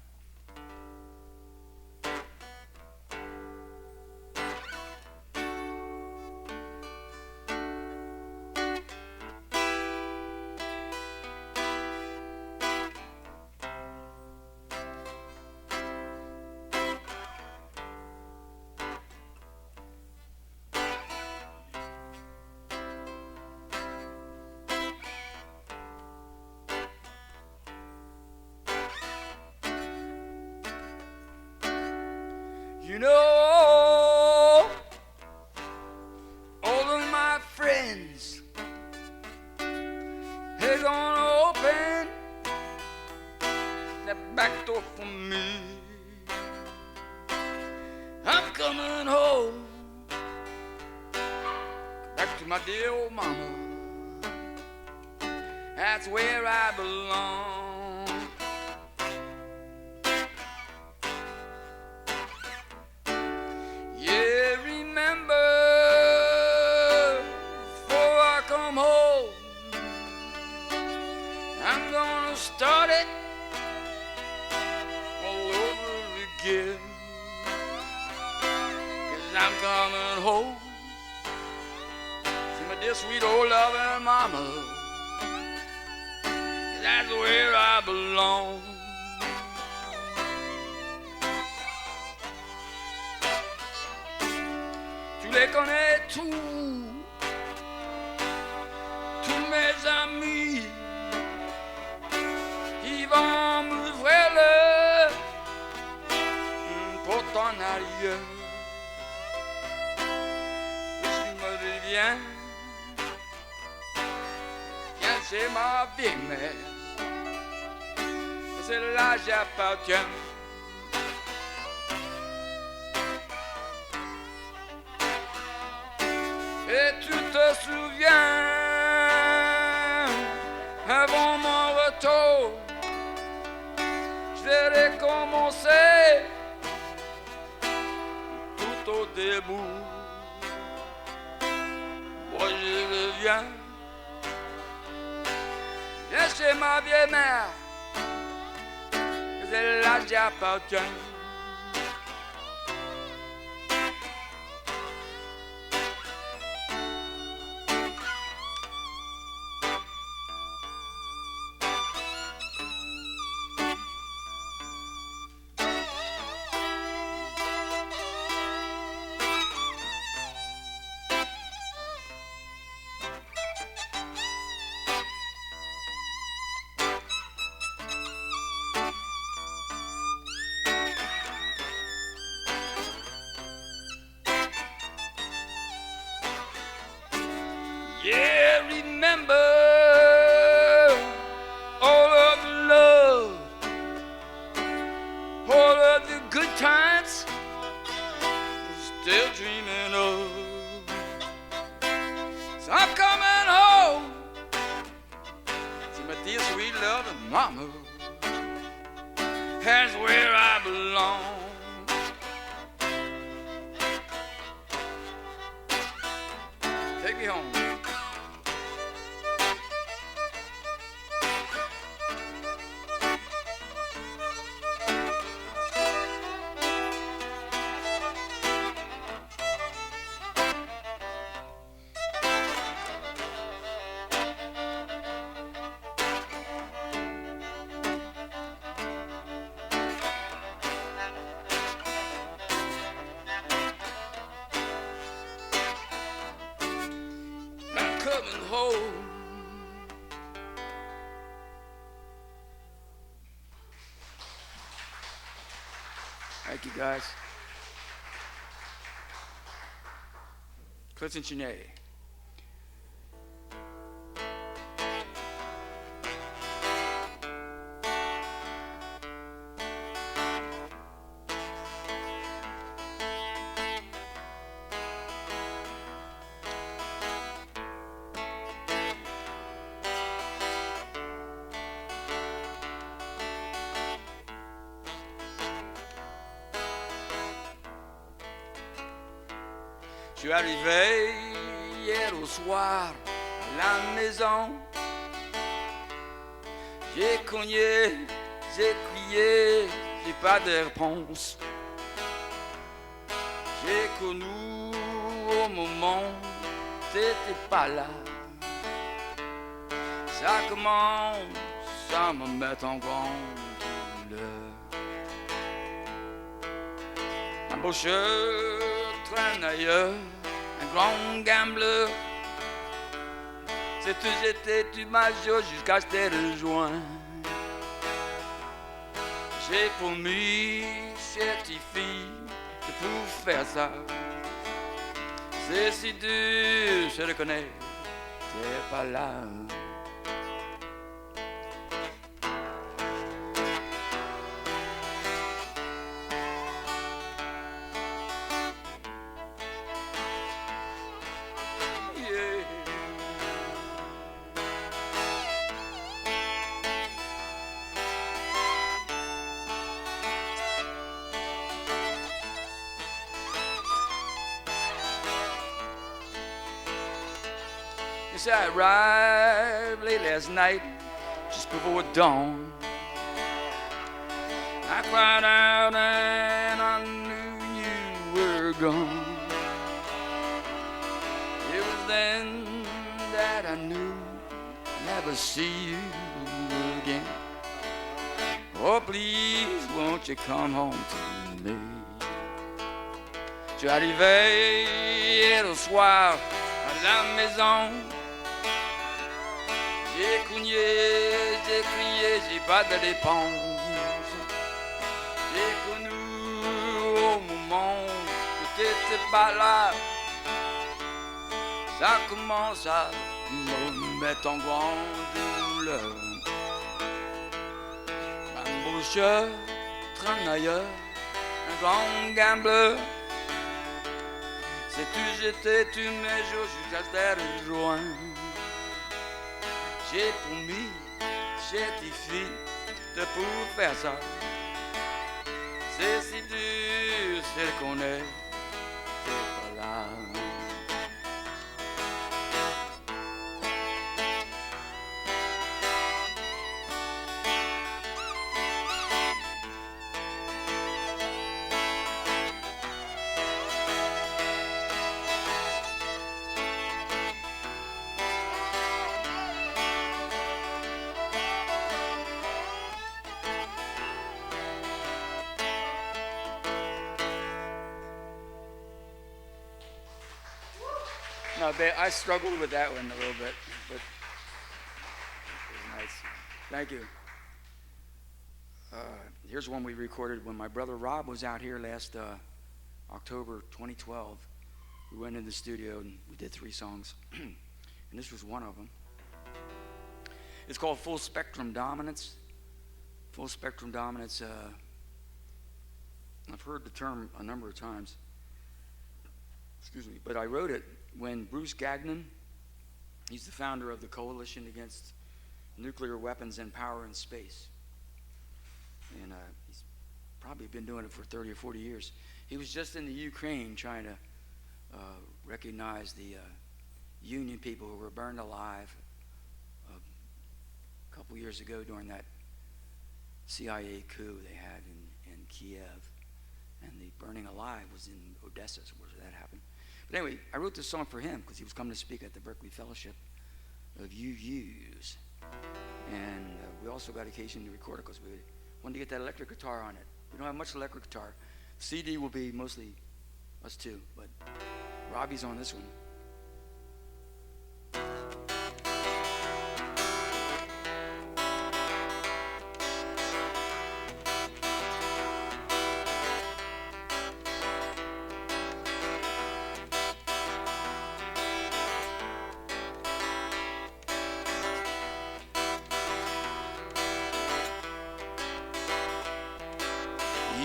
You know, all of my friends, they're gonna open that back door for me. I'm coming home, back to my dear old mama. That's where I belong. Start it all over again, 'cause I'm coming home to my dear sweet old loving mama. That's where I belong. Tu les connais tous mes amis. Ils vont m'ouvrir le porte en arrière. Si me reviens, viens chez ma vieille mère. Celle-là j'appartiens. Et tu te souviens, avant mon retour, j'ai recommencé tout au début. Moi je reviens, viens chez ma vieille mère, c'est là que j'appartiens. Yeah, remember all of the love, all of good times still dreaming of. So I'm coming home to my dear sweet loving mama. That's where I belong. Take me home. Thank you, guys. Clifton, Chenier. Je suis arrivé hier au soir à la maison. J'ai cogné, j'ai crié, j'ai pas de réponse. J'ai connu au moment, t'étais pas là. Ça commence à me mettre en grande douleur. Un beau shirt traîne ailleurs, un grand gambler. C'est tout, j'étais du major jusqu'à ce que te rejoins. J'ai promis, cette fille, de pour faire ça. C'est si dur, je le connais, t'es pas là. I arrived late last night, just before dawn. I cried out and I knew you were gone. It was then that I knew I'd never see you again. Oh, please, won't you come home to me? Je suis arrivé hier au soir à la maison. J'ai cogné, j'ai crié, j'ai pas de réponse. J'ai connu au moment que t'étais pas là. Ça commence à me mettre en grande douleur. Un beau shirt traîne ailleurs, un grand gambler. C'est tu, j'étais, tu mes jours jusqu'à te rejoindre. J'ai promis, j'ai tes filles, de pour faire ça. C'est si dur, c'est qu'on est, c'est pas là. No, I struggled with that one a little bit, but it was nice. Thank you. Here's one we recorded when my brother Rob was out here last October 2012. We went in the studio and we did 3 songs, and this was one of them. It's called Full Spectrum Dominance. Full Spectrum Dominance. heard the term a number of times. Excuse me, but I wrote it when Bruce Gagnon, he's the founder of the Coalition Against Nuclear Weapons and Power in Space. And he's probably been doing it for 30 or 40 years. He was just in the Ukraine trying to recognize the Union people who were burned alive a couple years ago during that CIA coup they had in Kiev. And the burning alive was in Odessa, where that happened. But anyway, I wrote this song for him because he was coming to speak at the Berkeley Fellowship of UUs. And we also got occasion to record it because we wanted to get that electric guitar on it. We don't have much electric guitar. CD will be mostly us two, but Robbie's on this one.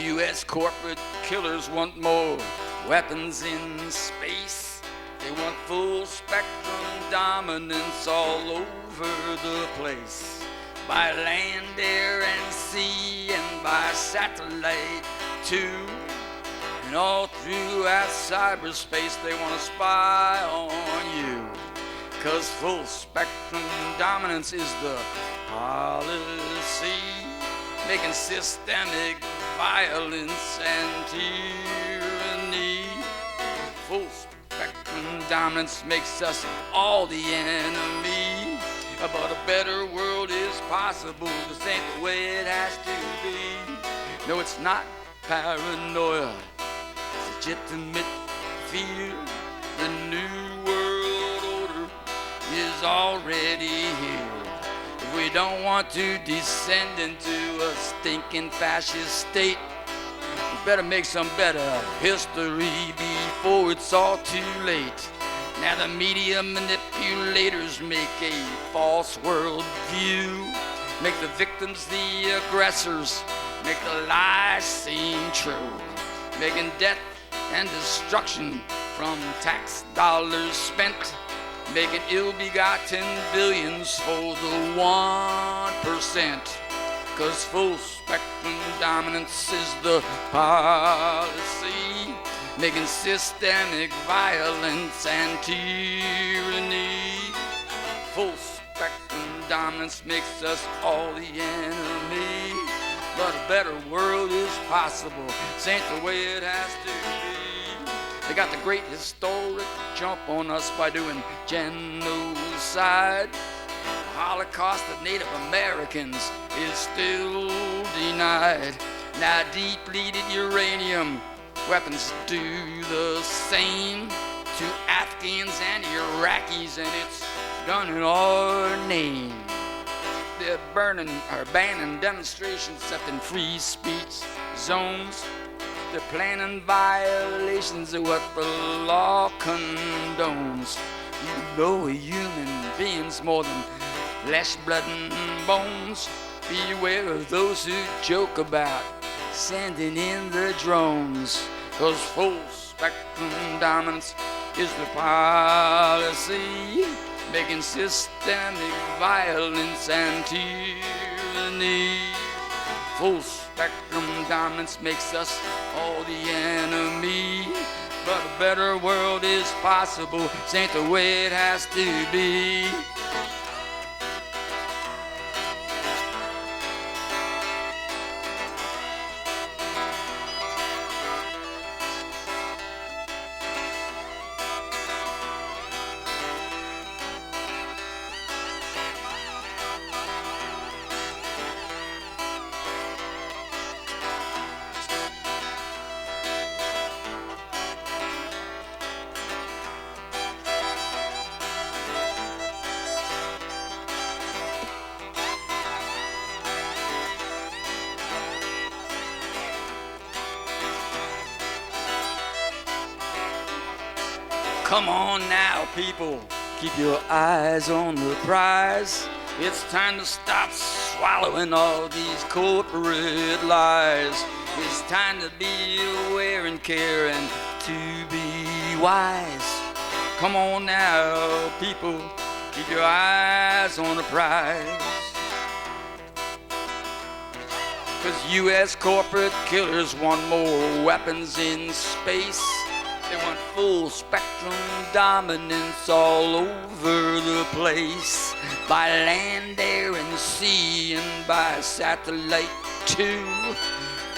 U.S. corporate killers want more weapons in space. They want full spectrum dominance all over the place. By land, air, and sea, and by satellite too. And all throughout cyberspace they want to spy on you. 'Cause full spectrum dominance is the policy, making systemic violence and tyranny. Full spectrum dominance makes us all the enemy. But a better world is possible. This ain't the way it has to be. No, it's not paranoia, it's legitimate fear. The new world order is already here. If we don't want to descend into a stinking fascist state, we better make some better history before it's all too late. Now the media manipulators make a false world view, make the victims the aggressors, make the lies seem true, making death and destruction from tax dollars spent, making ill-begotten billions for the 1%. 'Cause full spectrum dominance is the policy, making systemic violence and tyranny. Full spectrum dominance makes us all the enemy. But a better world is possible. This ain't the way it has to be. They got the great historic jump on us by doing genocide. The Holocaust of Native Americans is still denied. Now depleted uranium weapons do the same to Afghans and Iraqis, and it's done in our name. They're banning demonstrations except in free speech zones. They're planning violations of what the law condones. You know a human being's more than flesh, blood, and bones. Beware of those who joke about sending in the drones. 'Cause full spectrum dominance is the policy, making systemic violence and tyranny. Full spectrum dominance makes us all the enemy. But a better world is possible. This ain't the way it has to be. Come on now, people, keep your eyes on the prize. It's time to stop swallowing all these corporate lies. It's time to be aware and care and to be wise. Come on now, people, keep your eyes on the prize. 'Cause U.S. corporate killers want more weapons in space. They want full spectrum dominance all over the place. By land, air, and sea, and by satellite too.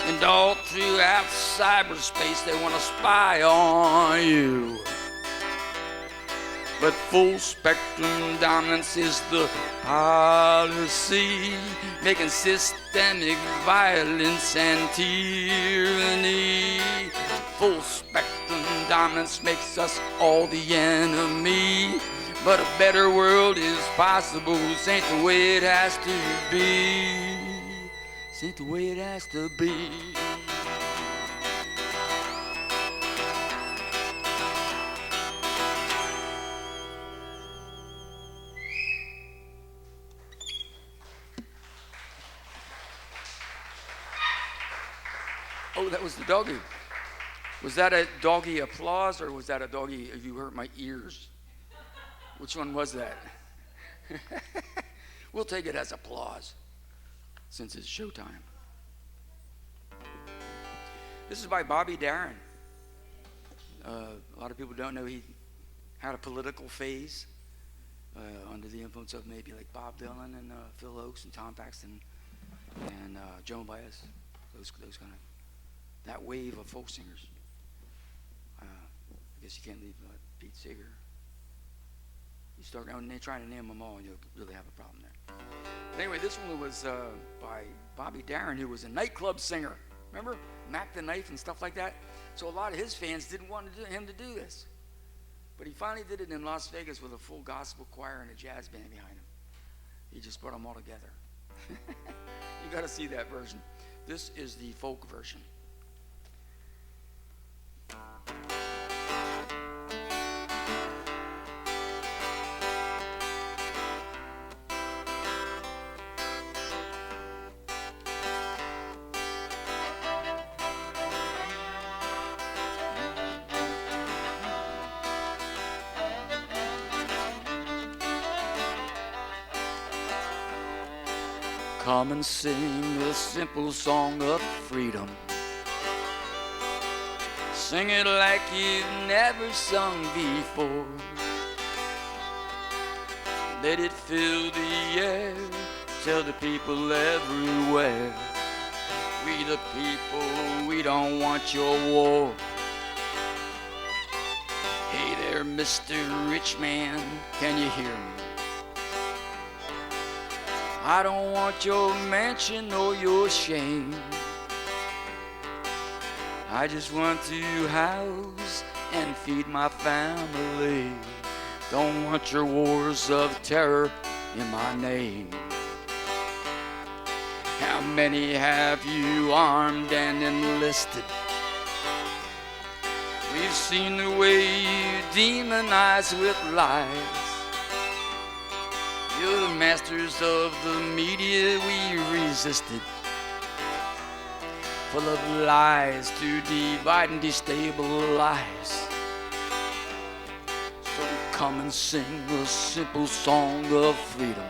And all throughout cyberspace, they want to spy on you. But full spectrum dominance is the policy, making systemic violence and tyranny. Full spectrum dominance makes us all the enemy. But a better world is possible. This ain't the way it has to be. This ain't the way it has to be. Oh, that was the doggy. Was that a doggy applause or was that a doggy, you hurt my ears? Which one was that? We'll take it as applause since it's showtime. This is by Bobby Darin. A lot of people don't know he had a political phase under the influence of maybe like Bob Dylan and Phil Ochs and Tom Paxton and Joan Baez, those kind of, that wave of folk singers. I guess you can't leave Pete Seeger. You start trying to name them all, and you'll really have a problem there. But anyway, this one was by Bobby Darin, who was a nightclub singer. Remember? Mac the Knife and stuff like that. So a lot of his fans didn't want him to do this. But he finally did it in Las Vegas with a full gospel choir and a jazz band behind him. He just brought them all together. You got to see that version. This is the folk version. Come and sing a simple song of freedom. Sing it like you've never sung before. Let it fill the air. Tell the people everywhere. We the people, we don't want your war. Hey there, Mr. Rich Man, can you hear me? I don't want your mansion or your shame. I just want to house and feed my family. Don't want your wars of terror in my name. How many have you armed and enlisted? We've seen the way you demonize with lies. You're the masters of the media we resisted. Full of lies to divide and destabilize. So come and sing a simple song of freedom.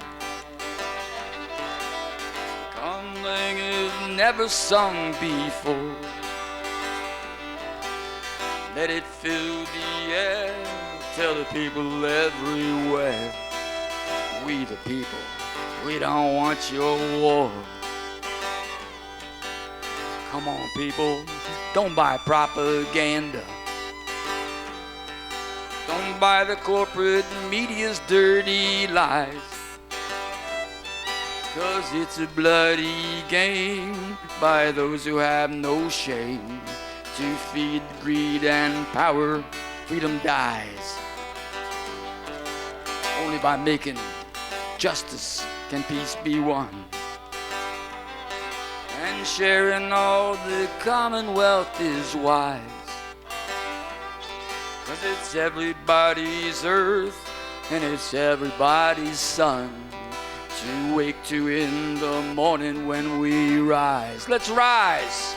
Come like you've never sung before. Let it fill the air. Tell the people everywhere. We the people, we don't want your war. Come on, people, don't buy propaganda. Don't buy the corporate media's dirty lies. 'Cause it's a bloody game by those who have no shame. To feed greed and power, freedom dies. Only by making justice can peace be won. And sharing all the commonwealth is wise. 'Cause it's everybody's earth and it's everybody's sun to wake to in the morning when we rise. Let's rise.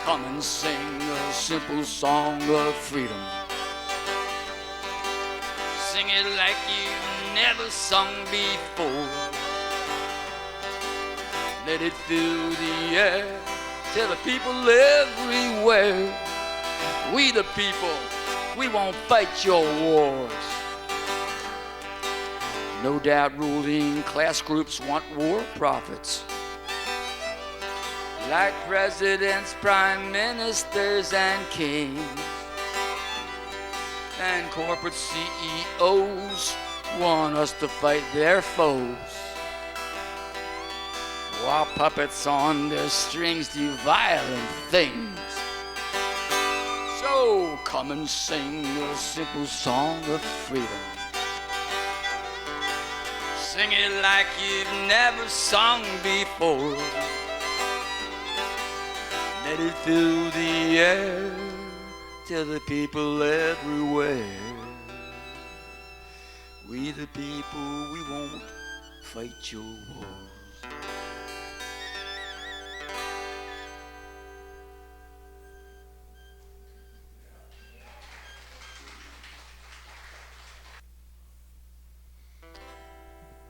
Come and sing a simple song of freedom. Sing it like you've never sung before. Let it fill the air. Tell the people everywhere. We the people, we won't fight your wars. No doubt ruling class groups want war profits. Like presidents, prime ministers, and kings. And corporate CEOs want us to fight their foes. While puppets on their strings do violent things. So come and sing a simple song of freedom. Sing it like you've never sung before. Let it fill the air. Tell the people everywhere. We the people, we won't fight your wars.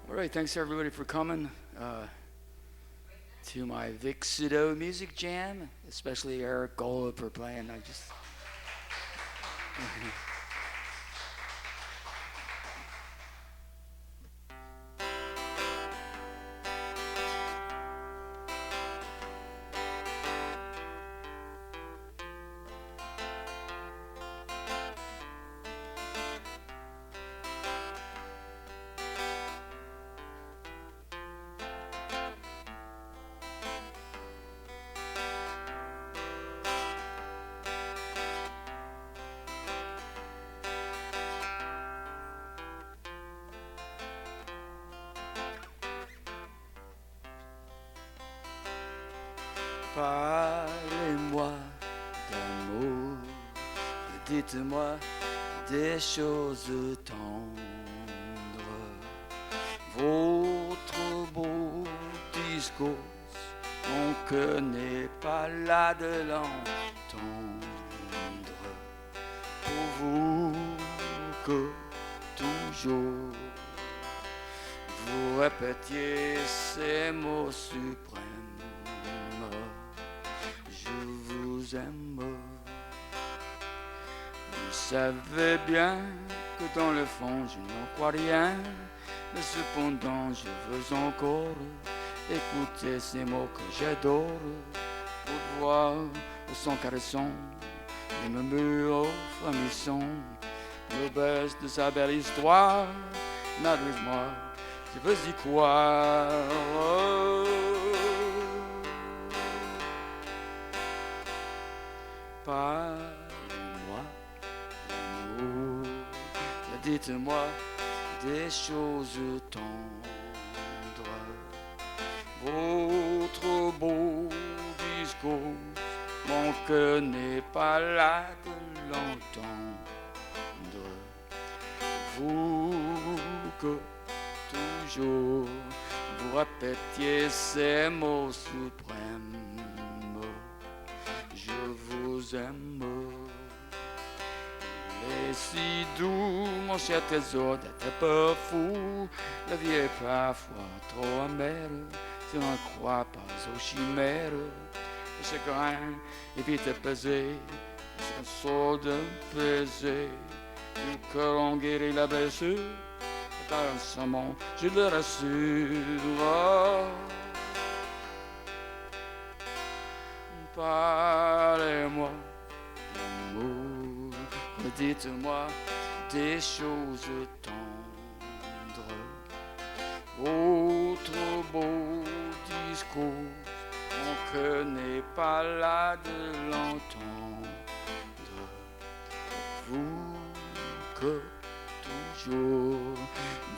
All right, thanks everybody for coming to my Vic Sadot music jam, especially Eric Golub for playing. I just Parlez-moi d'amour, dites-moi des choses tendres. Votre beau discours, on ne connaît pas là de l'entendre. Pour vous que toujours vous répétiez ces mots suprêmes. Je vous aime. Vous savez bien que dans le fond je n'en crois rien, mais cependant je veux encore écouter ces mots que j'adore. Votre voix au son caressant, les murmures frémissants, me baisse de sa belle histoire. Madeleine-moi, je veux y croire. Parlez-moi d'amour, dites-moi des choses tendres. Votre beau discours, mon cœur n'est pas là de l'entendre. Vous que toujours vous répétiez ces mots suprêmes. Je vous aime. Et si doux, mon cher trésor, d'être pas fou. La vie est parfois trop amère, si l'on ne croit pas aux chimères. Le chagrin est vite apaisé, c'est un sort de baiser. Du cœur on guérit la blessure, et par un serment, je le rassure. Parlez-moi d'amour, dites-moi des choses tendres. Votre beau discours, mon cœur n'est pas là de l'entendre. Vous que toujours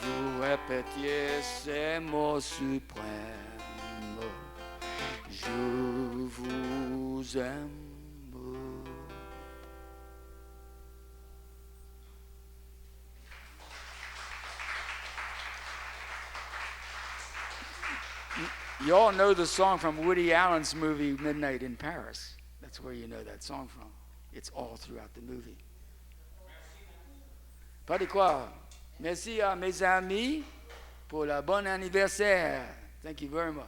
vous répétiez ces mots suprêmes. Je vous aime. You all know the song from Woody Allen's movie Midnight in Paris. That's where you know that song from. It's all throughout the movie. Pas de quoi. Merci à mes amis pour la bonne anniversaire. Thank you very much.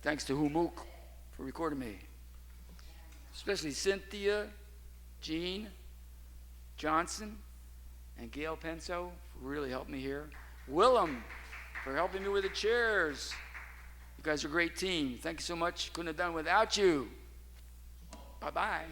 Thanks to Humuk for recording me. Especially Cynthia, Jean, Johnson, and Gail Penso for really helping me here. Willem for helping me with the chairs. You guys are a great team. Thank you so much. Couldn't have done without you. Bye-bye.